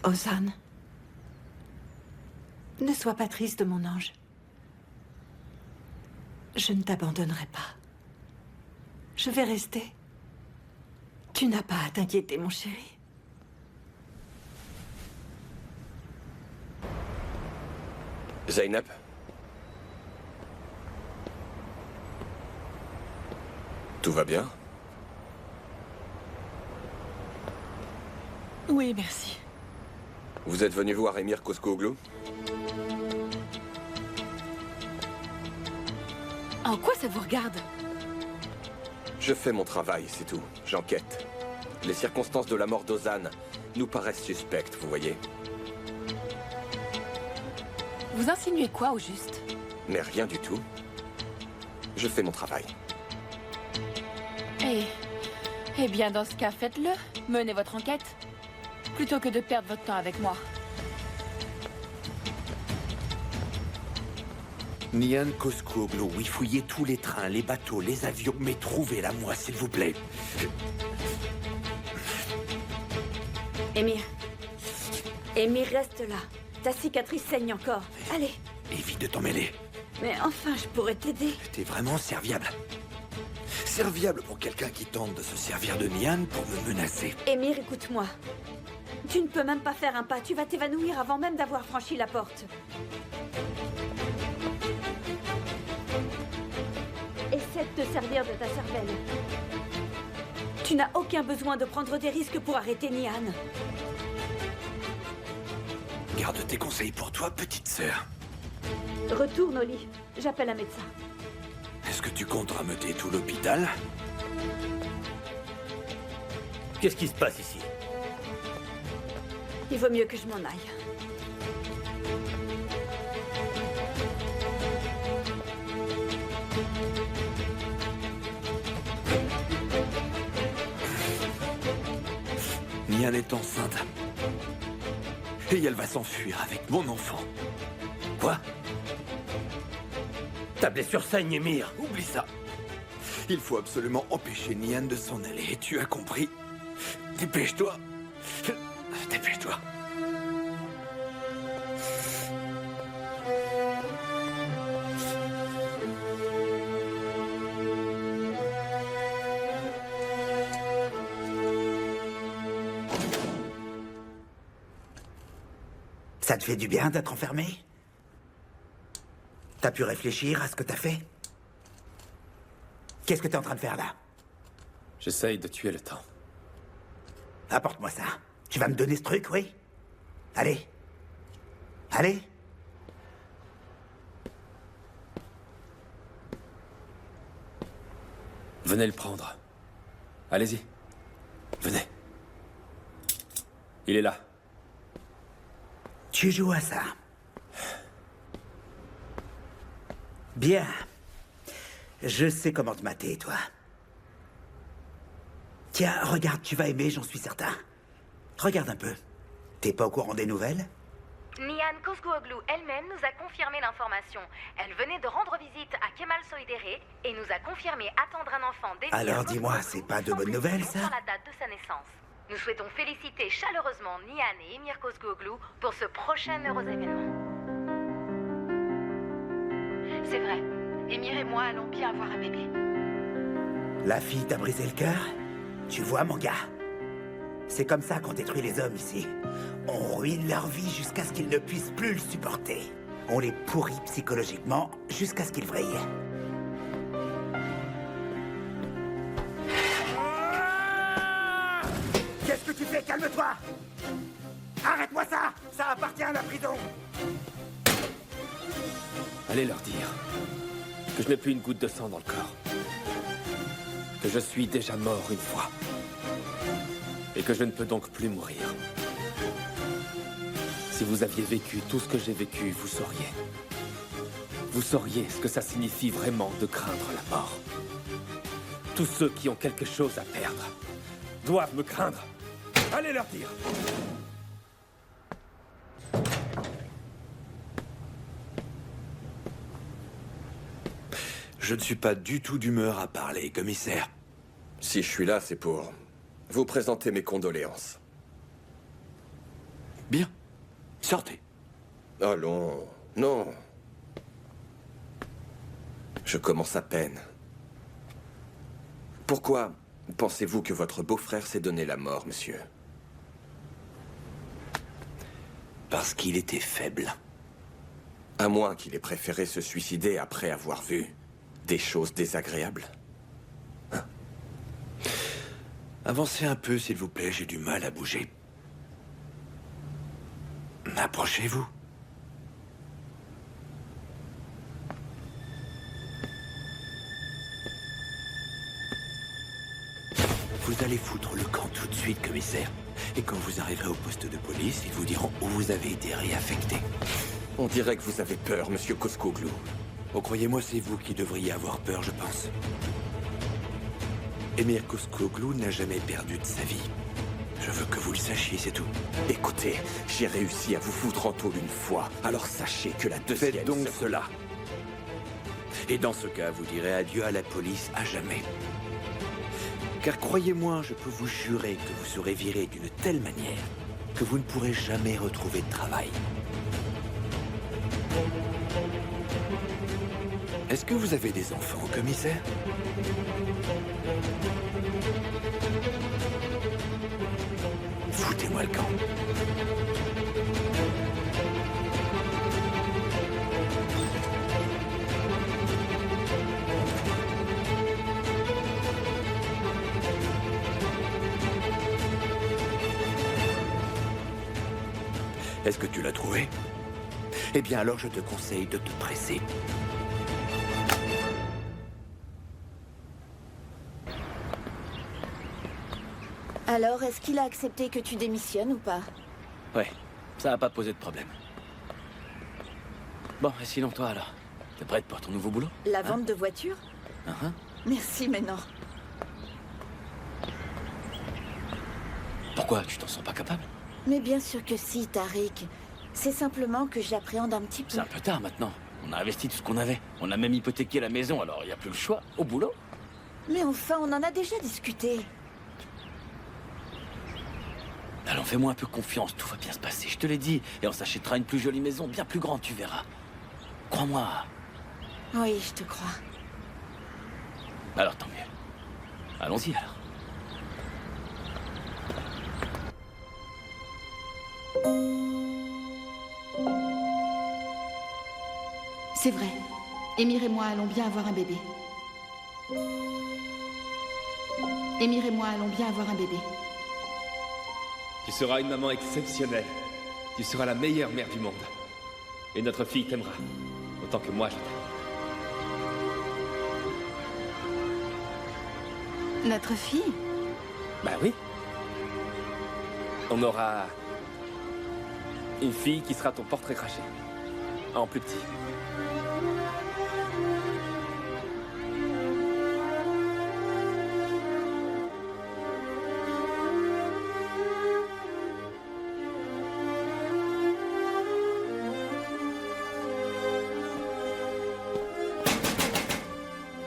Ozan, ne sois pas triste, mon ange. Je ne t'abandonnerai pas. Je vais rester. Tu n'as pas à t'inquiéter, mon chéri. Zeynep? Tout va bien? Oui, merci. Vous êtes venu voir Émir Koskoglou? En quoi ça vous regarde? Je fais mon travail, c'est tout. J'enquête. Les circonstances de la mort d'Ozan nous paraissent suspectes, vous voyez. Vous insinuez quoi, au juste? Mais rien du tout. Je fais mon travail. Eh bien, dans ce cas, faites-le. Menez votre enquête. plutôt que de perdre votre temps avec moi. Nihan Koskooglu, oui, fouillez tous les trains, les bateaux, les avions, mais trouvez-la moi, s'il vous plaît. Émir. Émir, reste là. Ta cicatrice saigne encore. Allez. Évite de t'en mêler. Mais enfin, je pourrais t'aider. T'es vraiment serviable. Serviable pour quelqu'un qui tente de se servir de Nihan pour me menacer. Émir, écoute-moi. Tu ne peux même pas faire un pas. Tu vas t'évanouir avant même d'avoir franchi la porte. Essaie de te servir de ta cervelle. Tu n'as aucun besoin de prendre des risques pour arrêter Nihan. Garde tes conseils pour toi, petite sœur. Retourne au lit. J'appelle un médecin. Est-ce que tu comptes rameuter tout l'hôpital? Qu'est-ce qui se passe ici? Il vaut mieux que je m'en aille. Nihan est enceinte. Et elle va s'enfuir avec mon enfant. Quoi? Ta blessure saigne, Émir. Oublie ça. Il faut absolument empêcher Nihan de s'en aller. Tu as compris? Dépêche-toi. Dépêche-toi. Ça te fait du bien d'être enfermé? T'as pu réfléchir à ce que t'as fait? Qu'est-ce que t'es en train de faire là? J'essaye de tuer le temps. Apporte-moi ça. Tu vas me donner ce truc, oui? Allez. Allez. Venez le prendre. Allez-y. Venez. Il est là. Tu joues à ça. Bien. Je sais comment te mater, toi. Tiens, regarde, tu vas aimer, j'en suis certain. Regarde un peu. T'es pas au courant des nouvelles? Nihan Koskooglu elle-même nous a confirmé l'information. Elle venait de rendre visite à Kemal Soydere et nous a confirmé attendre un enfant dès Alors dis-moi, c'est pas de bonnes nouvelles, ça? sur la date de sa naissance. Nous souhaitons féliciter chaleureusement Nihan et Émir Koskooglu pour ce prochain heureux événement. C'est vrai, Émir et moi allons bien avoir un bébé. La fille t'a brisé le cœur? Tu vois, mon gars? C'est comme ça qu'on détruit les hommes ici. On ruine leur vie jusqu'à ce qu'ils ne puissent plus le supporter. On les pourrit psychologiquement jusqu'à ce qu'ils vrillent. Qu'est-ce que tu fais? Calme-toi! Arrête-moi ça! Ça appartient à la prison! Allez leur dire que je n'ai plus une goutte de sang dans le corps. Que je suis déjà mort une fois. Et que je ne peux donc plus mourir. Si vous aviez vécu tout ce que j'ai vécu, vous sauriez. Vous sauriez ce que ça signifie vraiment de craindre la mort. Tous ceux qui ont quelque chose à perdre doivent me craindre. Allez leur dire. Je ne suis pas du tout d'humeur à parler, commissaire. Si je suis là, c'est pour vous présenter mes condoléances. Bien. Sortez. Allons, non. Je commence à peine. Pourquoi pensez-vous que votre beau-frère s'est donné la mort, monsieur? Parce qu'il était faible. À moins qu'il ait préféré se suicider après avoir vu des choses désagréables. Avancez un peu, s'il vous plaît, j'ai du mal à bouger. Approchez-vous. Vous allez foutre le camp tout de suite, commissaire. Et quand vous arriverez au poste de police, ils vous diront où vous avez été réaffecté. On dirait que vous avez peur, monsieur Koskooglu. Oh, croyez-moi, c'est vous qui devriez avoir peur, je pense. Émir Koskooglu n'a jamais perdu de sa vie. Je veux que vous le sachiez, c'est tout. Écoutez, j'ai réussi à vous foutre en tôle une fois, alors sachez que la deuxième... Faites donc cela. Et dans ce cas, vous direz adieu à la police à jamais. Car croyez-moi, je peux vous jurer que vous serez viré d'une telle manière que vous ne pourrez jamais retrouver de travail. Est-ce que vous avez des enfants, commissaire? Foutez-moi le camp. Est-ce que tu l'as trouvé? Eh bien alors je te conseille de te presser. Alors, est-ce qu'il a accepté que tu démissionnes ou pas? Ouais, ça a pas posé de problème. Bon, et sinon toi alors? T'es prête pour ton nouveau boulot? La vente de voitures? Merci, mais non. Pourquoi? Tu t'en sens pas capable? Mais bien sûr que si, Tariq. C'est simplement que j'appréhende un petit peu. C'est un peu tard maintenant. On a investi tout ce qu'on avait. On a même hypothéqué la maison, alors il n'y a plus le choix. Au boulot. Mais enfin, on en a déjà discuté. Allons, fais-moi un peu confiance, tout va bien se passer, je te l'ai dit. Et on s'achètera une plus jolie maison, bien plus grande, tu verras. Crois-moi. Oui, je te crois. Alors tant mieux. Allons-y alors. C'est vrai. Émir et moi allons bien avoir un bébé. Émir et moi allons bien avoir un bébé. Tu seras une maman exceptionnelle. Tu seras la meilleure mère du monde. Et notre fille t'aimera. Autant que moi je t'aime. Notre fille? Bah oui. On aura... une fille qui sera ton portrait craché. En plus petit.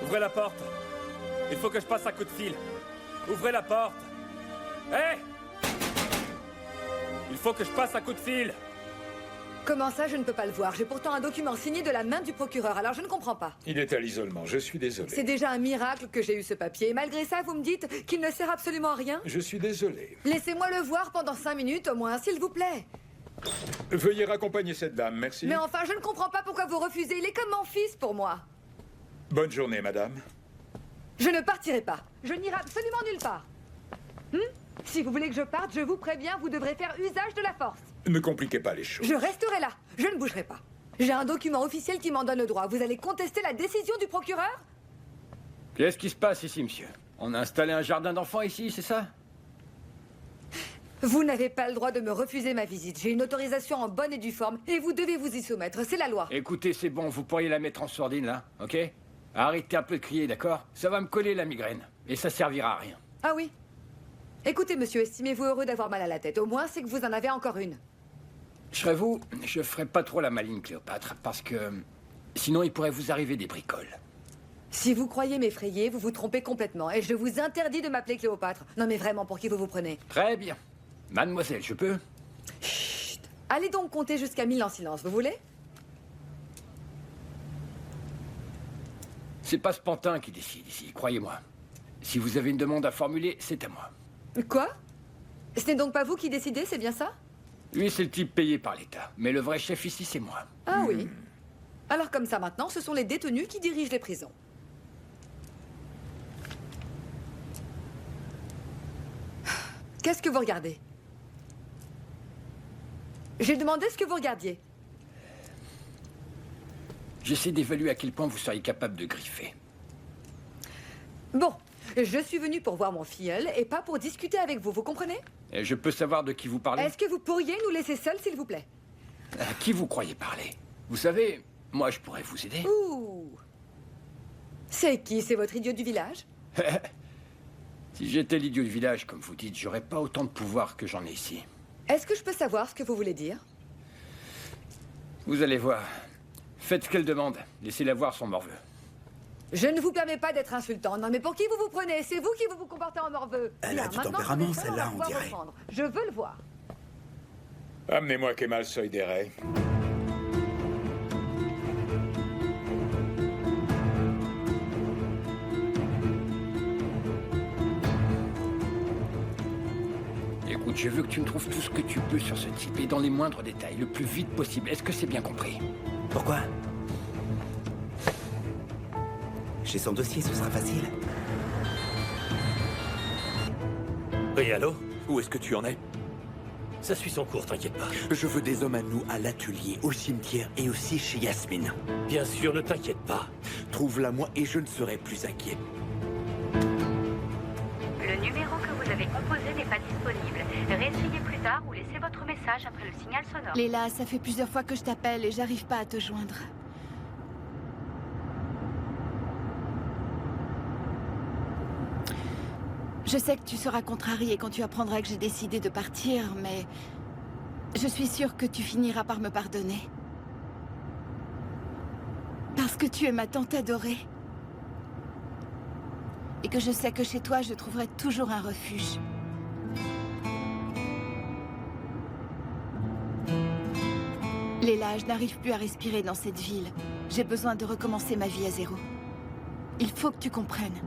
Ouvrez la porte. Il faut que je passe un coup de fil. Ouvrez la porte. Hé! Il faut que je passe un coup de fil. Comment ça, je ne peux pas le voir? J'ai pourtant un document signé de la main du procureur, alors je ne comprends pas. Il est à l'isolement, je suis désolé. C'est déjà un miracle que j'ai eu ce papier. Et malgré ça, vous me dites qu'il ne sert absolument à rien? Je suis désolé. Laissez-moi le voir pendant 5 minutes au moins, s'il vous plaît. Veuillez raccompagner cette dame, merci. Mais enfin, je ne comprends pas pourquoi vous refusez. Il est comme mon fils pour moi. Bonne journée, madame. Je ne partirai pas. Je n'irai absolument nulle part. Si vous voulez que je parte, je vous préviens, vous devrez faire usage de la force. Ne compliquez pas les choses. Je resterai là. Je ne bougerai pas. J'ai un document officiel qui m'en donne le droit. Vous allez contester la décision du procureur? Qu'est-ce qui se passe ici, monsieur? On a installé un jardin d'enfants ici, c'est ça? Vous n'avez pas le droit de me refuser ma visite. J'ai une autorisation en bonne et due forme et vous devez vous y soumettre. C'est la loi. Écoutez, c'est bon, vous pourriez la mettre en sourdine, là, ok? Arrêtez un peu de crier, d'accord? Ça va me coller la migraine. Et ça servira à rien. Ah oui? Écoutez, monsieur, estimez-vous heureux d'avoir mal à la tête? Au moins, c'est que vous en avez encore une. Je serais vous, je ferais pas trop la maligne, Cléopâtre, parce que... sinon, il pourrait vous arriver des bricoles. Si vous croyez m'effrayer, vous vous trompez complètement. Et je vous interdis de m'appeler Cléopâtre. Non mais vraiment, pour qui vous vous prenez? Très bien. Mademoiselle, je peux? Chut. Allez donc compter jusqu'à 1000 en silence, vous voulez? C'est pas ce pantin qui décide ici, croyez-moi. Si vous avez une demande à formuler, c'est à moi. Quoi? Ce n'est donc pas vous qui décidez, c'est bien ça? Lui, c'est le type payé par l'État. Mais le vrai chef ici, c'est moi. Ah oui. Alors comme ça maintenant, ce sont les détenus qui dirigent les prisons. Qu'est-ce que vous regardez? J'ai demandé ce que vous regardiez. J'essaie d'évaluer à quel point vous seriez capable de griffer. Bon, je suis venue pour voir mon filleul et pas pour discuter avec vous, vous comprenez? Et je peux savoir de qui vous parlez? Est-ce que vous pourriez nous laisser seuls, s'il vous plaît? À qui vous croyez parler? Vous savez, moi je pourrais vous aider. Ouh! C'est qui? C'est votre idiot du village? Si j'étais l'idiot du village, comme vous dites, j'aurais pas autant de pouvoir que j'en ai ici. Est-ce que je peux savoir ce que vous voulez dire? Vous allez voir. Faites ce qu'elle demande. Laissez-la voir son morveux. Je ne vous permets pas d'être insultant. Non, mais pour qui vous vous prenez? C'est vous qui vous comportez en morveux. Elle a Bien, du maintenant, tempérament, vous êtes seul, celle-là, va on pouvoir dirait. reprendre. Je veux le voir. Amenez-moi Kemal Soydere. Écoute, je veux que tu me trouves tout ce que tu peux sur ce type et dans les moindres détails, le plus vite possible. Est-ce que c'est bien compris? Pourquoi? J'ai son dossier, ce sera facile. Et allô? Où est-ce que tu en es? Ça suit son cours, t'inquiète pas. Je veux des hommes à nous à l'atelier, au cimetière et aussi chez Yasmine. Bien sûr, ne t'inquiète pas. Trouve-la moi et je ne serai plus inquiet. Le numéro que vous avez composé n'est pas disponible. Réessayez plus tard ou laissez votre message après le signal sonore. Léla, ça fait plusieurs fois que je t'appelle et j'arrive pas à te joindre. Je sais que tu seras contrariée quand tu apprendras que j'ai décidé de partir, mais je suis sûre que tu finiras par me pardonner. Parce que tu es ma tante adorée. Et que je sais que chez toi, je trouverai toujours un refuge. Léla, je n'arrive plus à respirer dans cette ville. J'ai besoin de recommencer ma vie à zéro. Il faut que tu comprennes.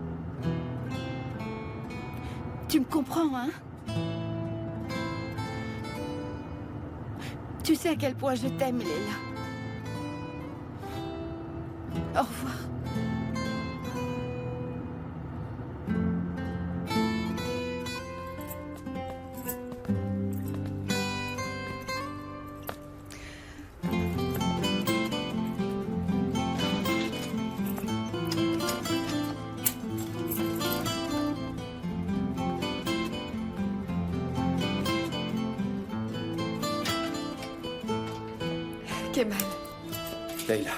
Tu me comprends, hein? Tu sais à quel point je t'aime, Léla. Au revoir. Kemal. Leila.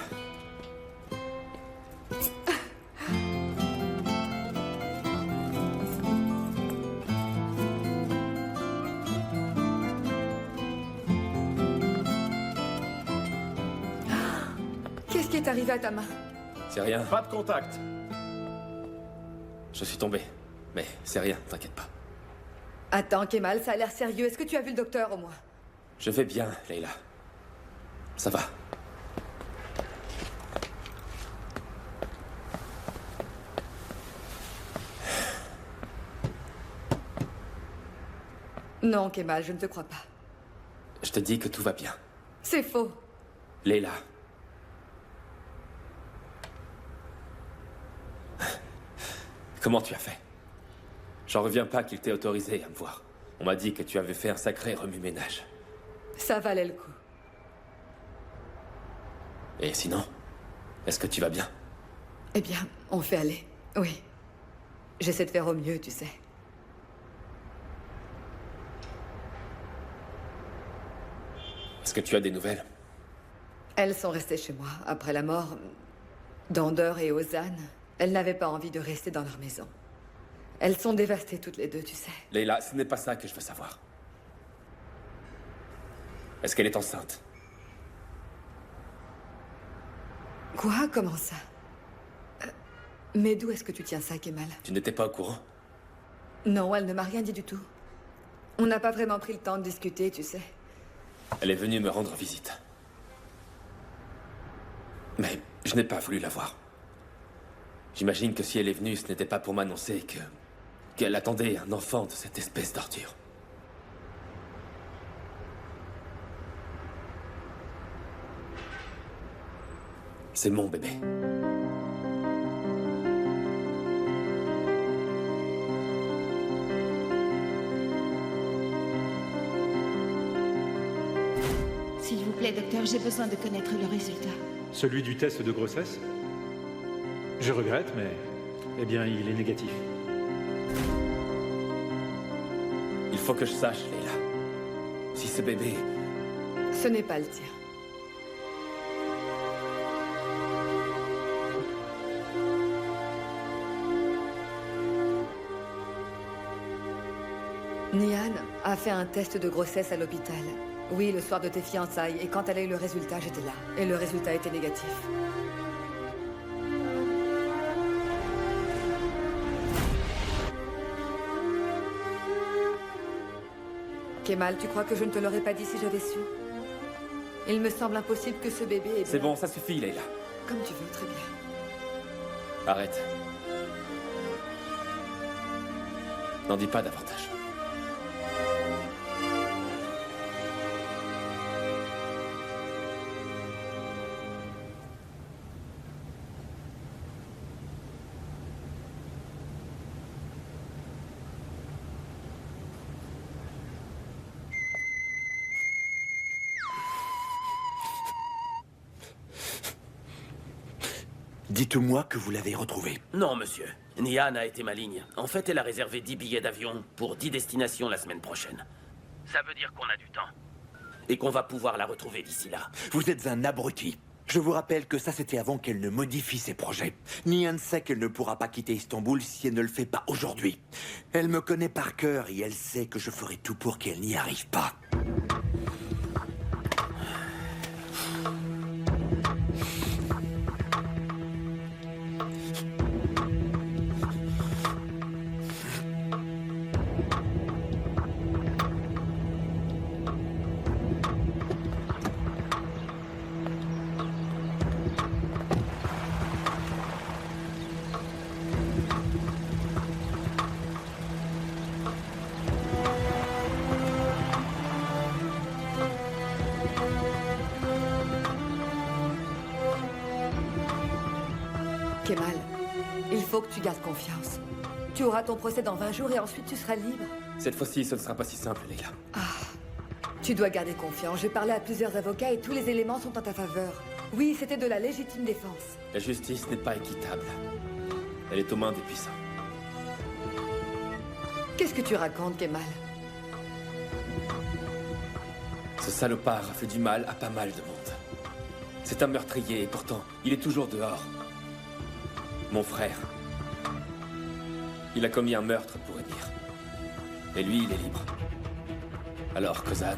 Qu'est-ce qui est arrivé à ta main? C'est rien. Pas de contact. Je suis tombé. Mais c'est rien, t'inquiète pas. Attends, Kemal, ça a l'air sérieux. Est-ce que tu as vu le docteur au moins? Je vais bien, Leila. Ça va. Non, Kemal, je ne te crois pas. Je te dis que tout va bien. C'est faux. Leila. Comment tu as fait? J'en reviens pas qu'il t'ait autorisé à me voir. On m'a dit que tu avais fait un sacré remue-ménage. Ça valait le coup. Et sinon, est-ce que tu vas bien? Eh bien, on fait aller. Oui. J'essaie de faire au mieux, tu sais. Est-ce que tu as des nouvelles? Elles sont restées chez moi. Après la mort d'Ander et Ozan, elles n'avaient pas envie de rester dans leur maison. Elles sont dévastées toutes les deux, tu sais. Leila, ce n'est pas ça que je veux savoir. Est-ce qu'elle est enceinte? Quoi? Comment ça? Mais d'où est-ce que tu tiens ça, Kemal? Tu n'étais pas au courant? Non, elle ne m'a rien dit du tout. On n'a pas vraiment pris le temps de discuter, tu sais. Elle est venue me rendre visite. Mais je n'ai pas voulu la voir. J'imagine que si elle est venue, ce n'était pas pour m'annoncer qu'elle attendait un enfant de cette espèce d'ordure. C'est mon bébé. S'il vous plaît, docteur, j'ai besoin de connaître le résultat. Celui du test de grossesse? Je regrette, mais... Eh bien, il est négatif. Il faut que je sache, Leila. Si ce bébé... Ce n'est pas le tien. Nian a fait un test de grossesse à l'hôpital. Oui, le soir de tes fiançailles. Et quand elle a eu le résultat, j'étais là. Et le résultat était négatif. Kemal, tu crois que je ne te l'aurais pas dit si j'avais su? Il me semble impossible que ce bébé ait... C'est bon, ça suffit, Leila. Comme tu veux, très bien. Arrête. N'en dis pas davantage. Dites-moi que vous l'avez retrouvée. Non, monsieur. Nian a été maligne. En fait, elle a réservé 10 billets d'avion pour 10 destinations la semaine prochaine. Ça veut dire qu'on a du temps. Et qu'on va pouvoir la retrouver d'ici là. Vous êtes un abruti. Je vous rappelle que ça, c'était avant qu'elle ne modifie ses projets. Nian sait qu'elle ne pourra pas quitter Istanbul si elle ne le fait pas aujourd'hui. Elle me connaît par cœur et elle sait que je ferai tout pour qu'elle n'y arrive pas. Kemal, il faut que tu gardes confiance. Tu auras ton procès dans 20 jours et ensuite tu seras libre. Cette fois-ci, ce ne sera pas si simple, Leila. Tu dois garder confiance. J'ai parlé à plusieurs avocats et tous les éléments sont en ta faveur. Oui, c'était de la légitime défense. La justice n'est pas équitable. Elle est aux mains des puissants. Qu'est-ce que tu racontes, Kemal? Ce salopard a fait du mal à pas mal de monde. C'est un meurtrier et pourtant, il est toujours dehors. Mon frère. Il a commis un meurtre pour Emir. Et lui, il est libre. Alors, Kozan...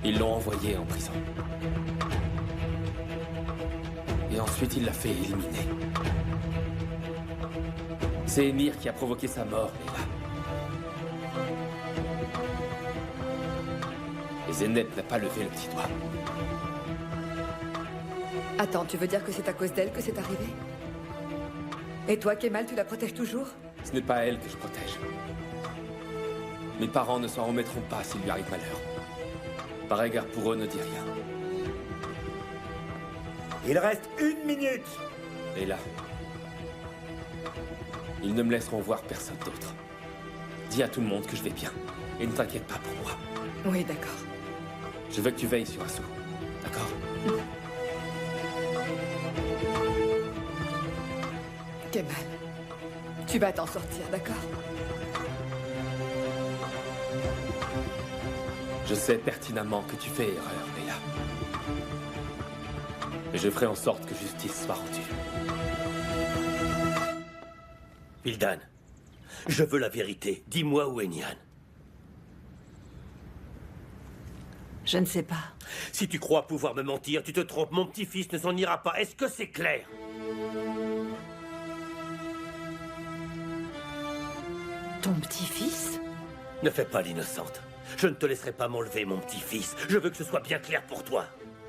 Ils l'ont envoyé en prison. Et ensuite, il l'a fait éliminer. C'est Emir qui a provoqué sa mort, Leila. Et Zeynep n'a pas levé le petit doigt. Attends, tu veux dire que c'est à cause d'elle que c'est arrivé? Et toi, Kemal, tu la protèges toujours? Ce n'est pas elle que je protège. Mes parents ne s'en remettront pas s'il lui arrive malheur. Par égard pour eux, ne dis rien. Il reste 1 minute. Et là, ils ne me laisseront voir personne d'autre. Dis à tout le monde que je vais bien. Et ne t'inquiète pas pour moi. Oui, d'accord. Je veux que tu veilles sur Assou. D'accord? Kemal, tu vas t'en sortir, d'accord? Je sais pertinemment que tu fais erreur, Leila. Et je ferai en sorte que justice soit rendue. Vildan, je veux la vérité. Dis-moi où est Nian. Je ne sais pas. Si tu crois pouvoir me mentir, tu te trompes. Mon petit-fils ne s'en ira pas. Est-ce que c'est clair? Ton petit-fils? Ne fais pas l'innocente. Je ne te laisserai pas m'enlever mon petit-fils. Je veux que ce soit bien clair pour toi.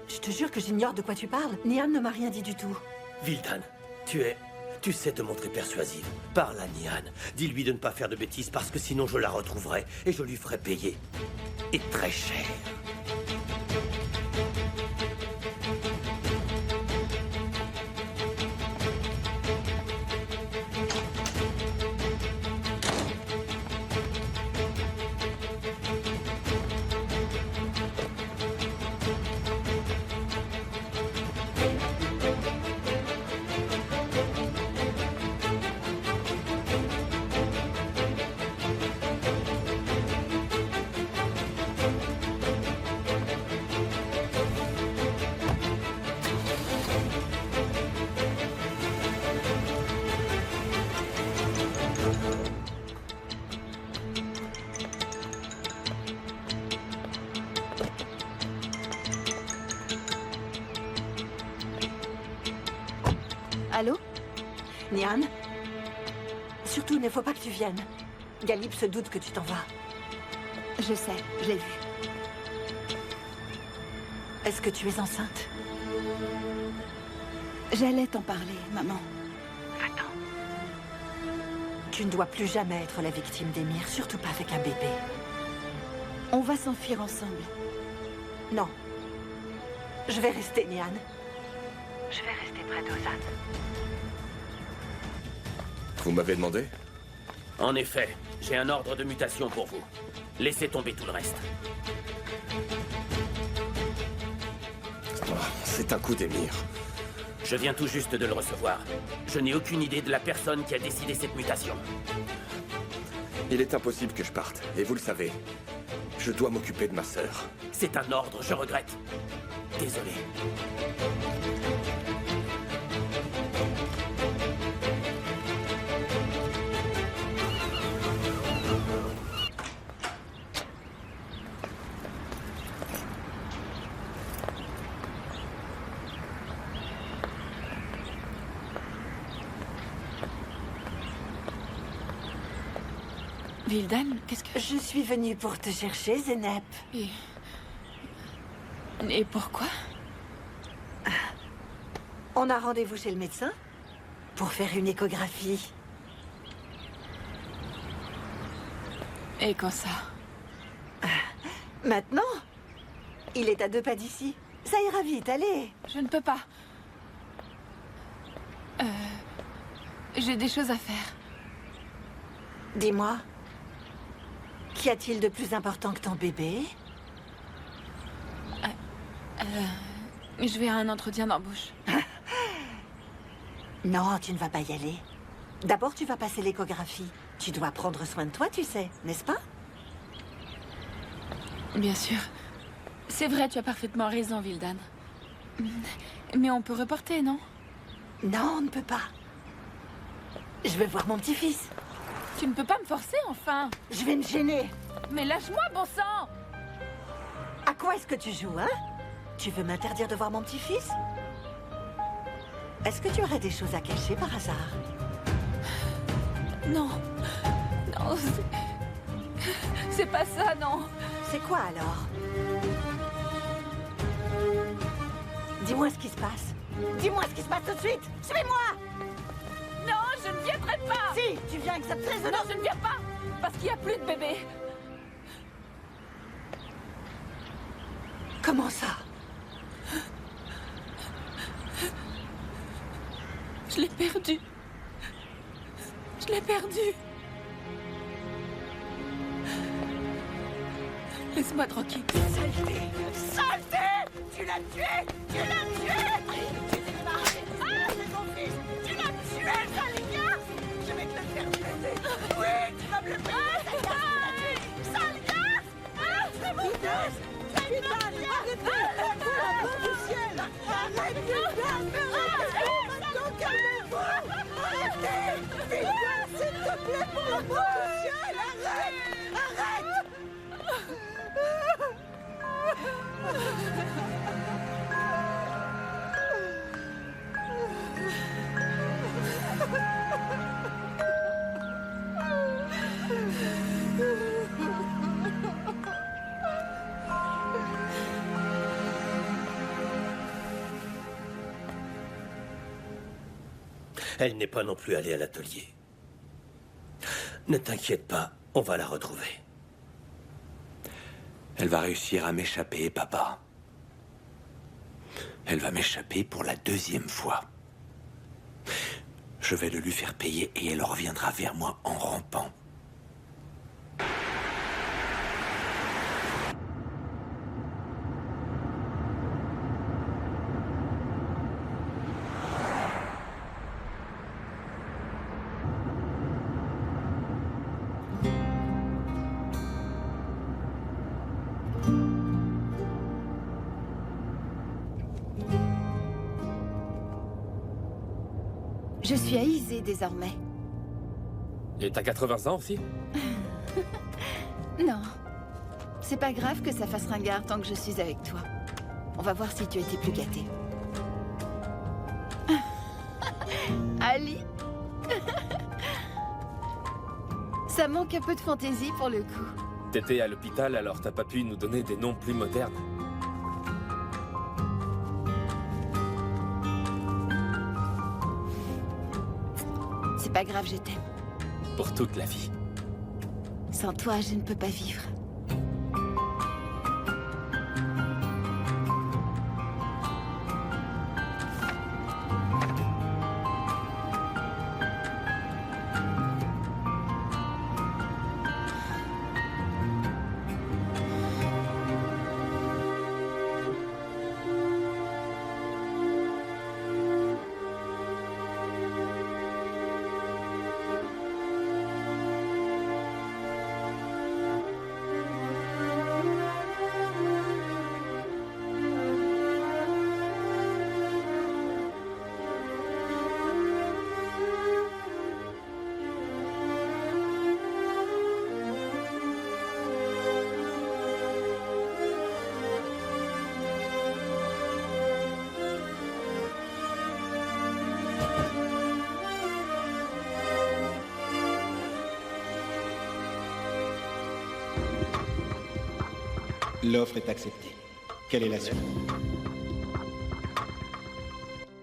Je te jure que j'ignore de quoi tu parles. Nian ne m'a rien dit du tout. Vildan, tu sais te montrer persuasive. Parle à Nian. Dis-lui de ne pas faire de bêtises parce que sinon je la retrouverai et je lui ferai payer. Et très cher. Allô? Nian? Surtout, il ne faut pas que tu viennes. Galip se doute que tu t'en vas. Je sais, je l'ai vu. Est-ce que tu es enceinte? J'allais t'en parler, maman. Va-t'en. Tu ne dois plus jamais être la victime d'Emir, surtout pas avec un bébé. On va s'enfuir ensemble. Non. Je vais rester, Nian. Je vais rester près d'Ozan. Vous m'avez demandé? En effet, j'ai un ordre de mutation pour vous. Laissez tomber tout le reste. Oh, c'est un coup d'Emir. Je viens tout juste de le recevoir. Je n'ai aucune idée de la personne qui a décidé cette mutation. Il est impossible que je parte, et vous le savez. Je dois m'occuper de ma sœur. C'est un ordre, je regrette. Désolé. Vildan, qu'est-ce que... Je suis venue pour te chercher, Zeynep. Et pourquoi? On a rendez-vous chez le médecin pour faire une échographie. Et quand ça? Maintenant? Il est à 2 pas d'ici. Ça ira vite, allez. Je ne peux pas. J'ai des choses à faire. Dis-moi, qu'y a-t-il de plus important que ton bébé? Je vais à un entretien d'embauche. Non, tu ne vas pas y aller. D'abord, tu vas passer l'échographie. Tu dois prendre soin de toi, tu sais, n'est-ce pas? Bien sûr. C'est vrai, tu as parfaitement raison, Vildan. Mais on peut reporter, non? Non, on ne peut pas. Je veux voir mon petit-fils. Tu ne peux pas me forcer, enfin. Je vais me gêner. Mais lâche-moi, bon sang! À quoi est-ce que tu joues, hein? Tu veux m'interdire de voir mon petit-fils? Est-ce que tu aurais des choses à cacher par hasard? Non. Non, c'est pas ça, non. C'est quoi, alors? Dis-moi ce qui se passe. Dis-moi ce qui se passe tout de suite. Suis-moi! Non, je ne viendrai pas! Si, tu viens avec cette raison. Non, je ne viens pas! Parce qu'il n'y a plus de bébé. Comment ça? Je l'ai perdu. Je l'ai perdu. Laisse-moi tranquille. Saleté! Saleté! Tu l'as tué! Tu l'as tué! Tu t'es débarrassé! Ah, c'est mon fils! Tu l'as tué, sale garce! Je vais te le faire baiser! Oui, tu vas me le payer, sale garce! Ah, c'est mon fils! Putain, arrêtez! Pour l'amour du ciel! Arrêtez! Maintenant, calmez-vous! Arrêtez! Putain, s'il te plaît, pour l'amour du ciel! Arrête! Arrête! Elle n'est pas non plus allée à l'atelier. Ne t'inquiète pas, on va la retrouver. Elle va réussir à m'échapper, papa. Elle va m'échapper pour la 2e fois. Je vais le lui faire payer et elle reviendra vers moi en rampant. Je suis à Izé désormais. Et t'as 80 ans aussi? Non. C'est pas grave que ça fasse ringard tant que je suis avec toi. On va voir si tu étais plus gâté. joli. Ça manque un peu de fantaisie pour le coup. T'étais à l'hôpital, alors t'as pas pu nous donner des noms plus modernes? C'est pas grave, je t'aime. Pour toute la vie. Sans toi, je ne peux pas vivre. L'offre est acceptée. Quelle est la suite?